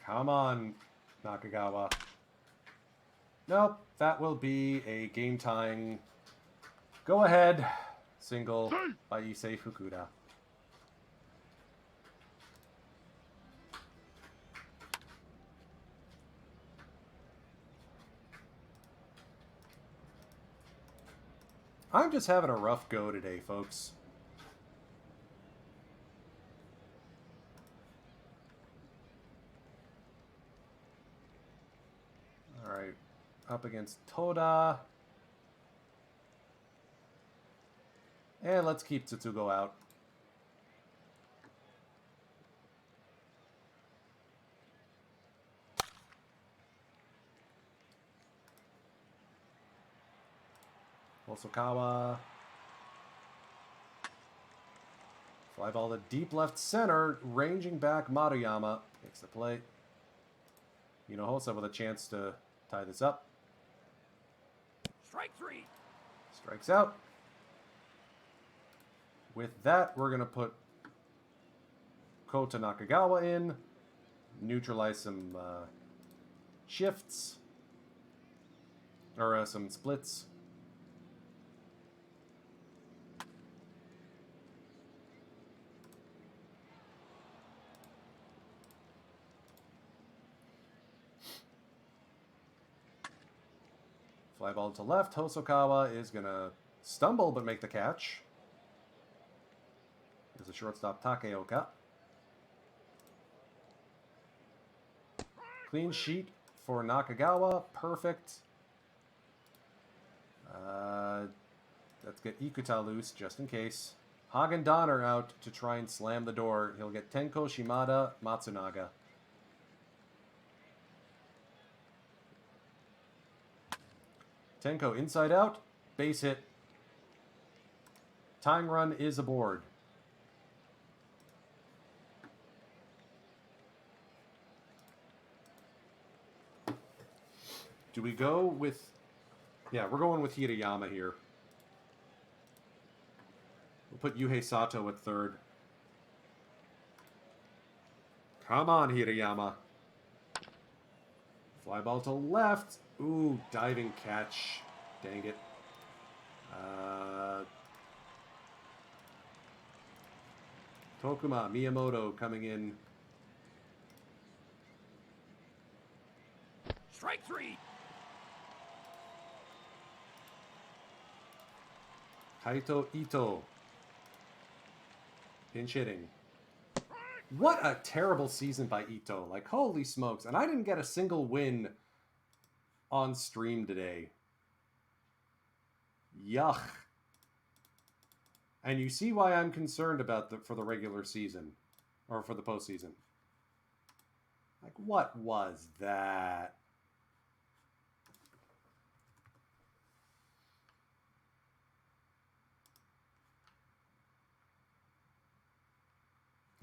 Come on, Nakagawa. Nope, that will be a game-tying go-ahead single by Issei Fukuda. I'm just having a rough go today, folks. Alright, up against Toda. And let's keep Tsutsugo out. Hosokawa. Fly ball to deep left center. Ranging back Maruyama. Makes the play. Hinojosa with a chance to tie this up. Strike 3. Strikes out. With that, we're going to put Kota Nakagawa in. Neutralize some shifts. Or some splits. Fly ball to left. Hosokawa is going to stumble but make the catch. There's a shortstop, Takeoka. Clean sheet for Nakagawa. Perfect. Let's get Ikuta loose just in case. Hagen Donner out to try and slam the door. He'll get Tenko, Shimada, Matsunaga. Tenko inside out. Base hit. Tying run is aboard. Do we go with... Yeah, we're going with Hirayama here. We'll put Yuhei Sato at third. Come on, Hirayama. Fly ball to left. Ooh, diving catch. Dang it. Tokuma Miyamoto coming in. Strike 3. Kaito Ito. Pinch hitting. What a terrible season by Ito. Like, holy smokes. And I didn't get a single win on stream today. Yuck. And you see why I'm concerned about for the regular season. Or for the postseason. Like, what was that?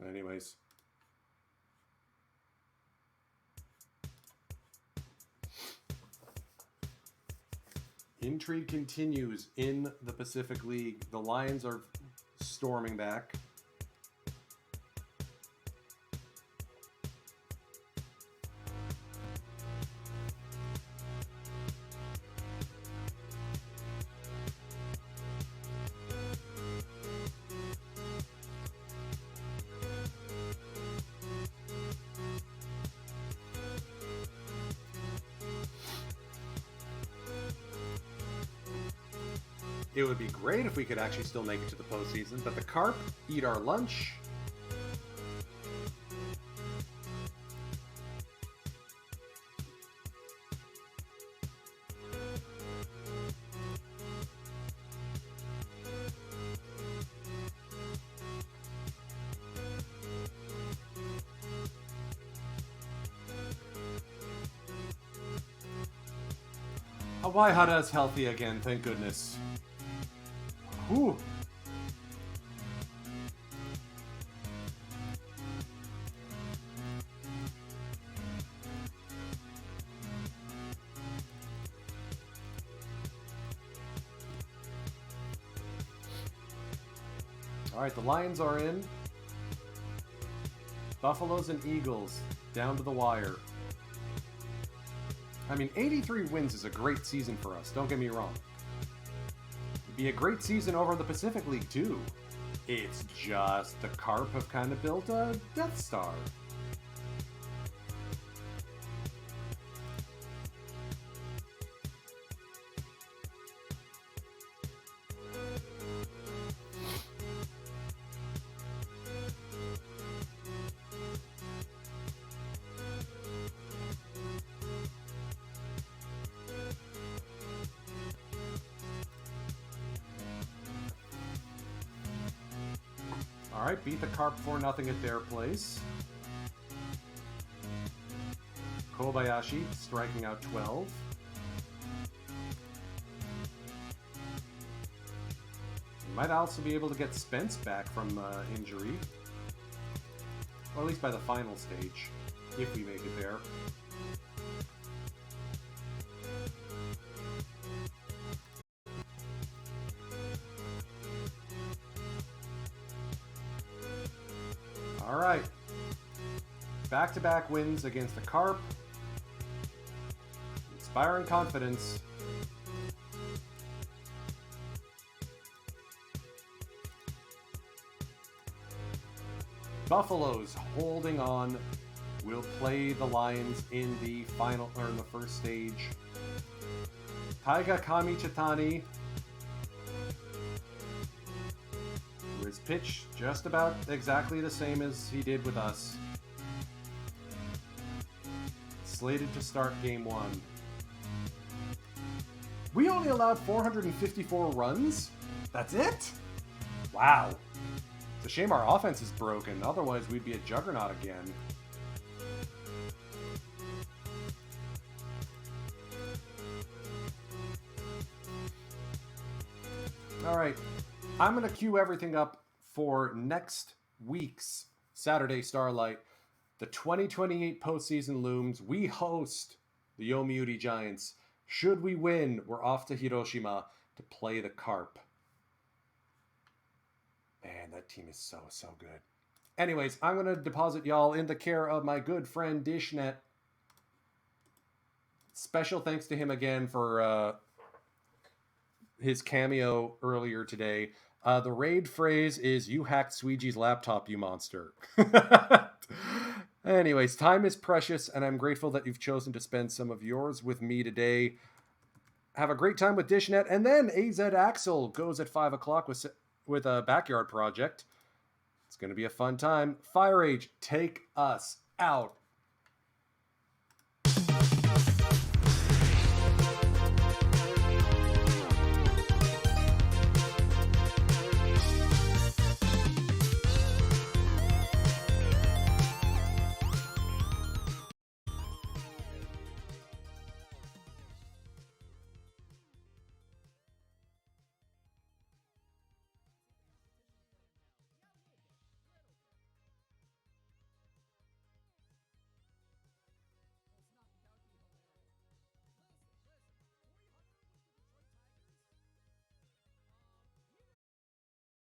Anyways. Intrigue continues in the Pacific League. The Lions are storming back. It would be great if we could actually still make it to the postseason, but the Carp eat our lunch. Why Hada's healthy again, thank goodness. Whew. Alright, the Lions are in. Buffaloes and Eagles down to the wire. I mean, 83 wins is a great season for us, don't get me wrong. It'd be a great season over the Pacific League, too. It's just the Carp have kind of built a Death Star. Alright, beat the Carp 4-0 at their place. Kobayashi striking out 12. We might also be able to get Spence back from injury. Or at least by the final stage, if we make it there. Alright. Back-to-back wins against the Carp. Inspiring confidence. Buffaloes holding on. Will play the Lions in the final, or in the first stage. Taiga Kami Chitani, who is pitched just about exactly the same as he did with us. Slated to start game 1. We only allowed 454 runs? That's it? Wow. It's a shame our offense is broken, otherwise we'd be a juggernaut again. Alright, I'm going to queue everything up for next week's Saturday Starlight. The 2028 postseason looms. We host the Yomiuri Giants. Should we win, we're off to Hiroshima to play the Carp. Man, that team is so, so good. Anyways, I'm going to deposit y'all in the care of my good friend Dishnet. Special thanks to him again for his cameo earlier today. The raid phrase is, "You hacked Sweegee's laptop, you monster." Anyways, time is precious, and I'm grateful that you've chosen to spend some of yours with me today. Have a great time with Dishnet, and then AZ Axel goes at 5 o'clock with a Backyard Project. It's going to be a fun time. Firage, take us out.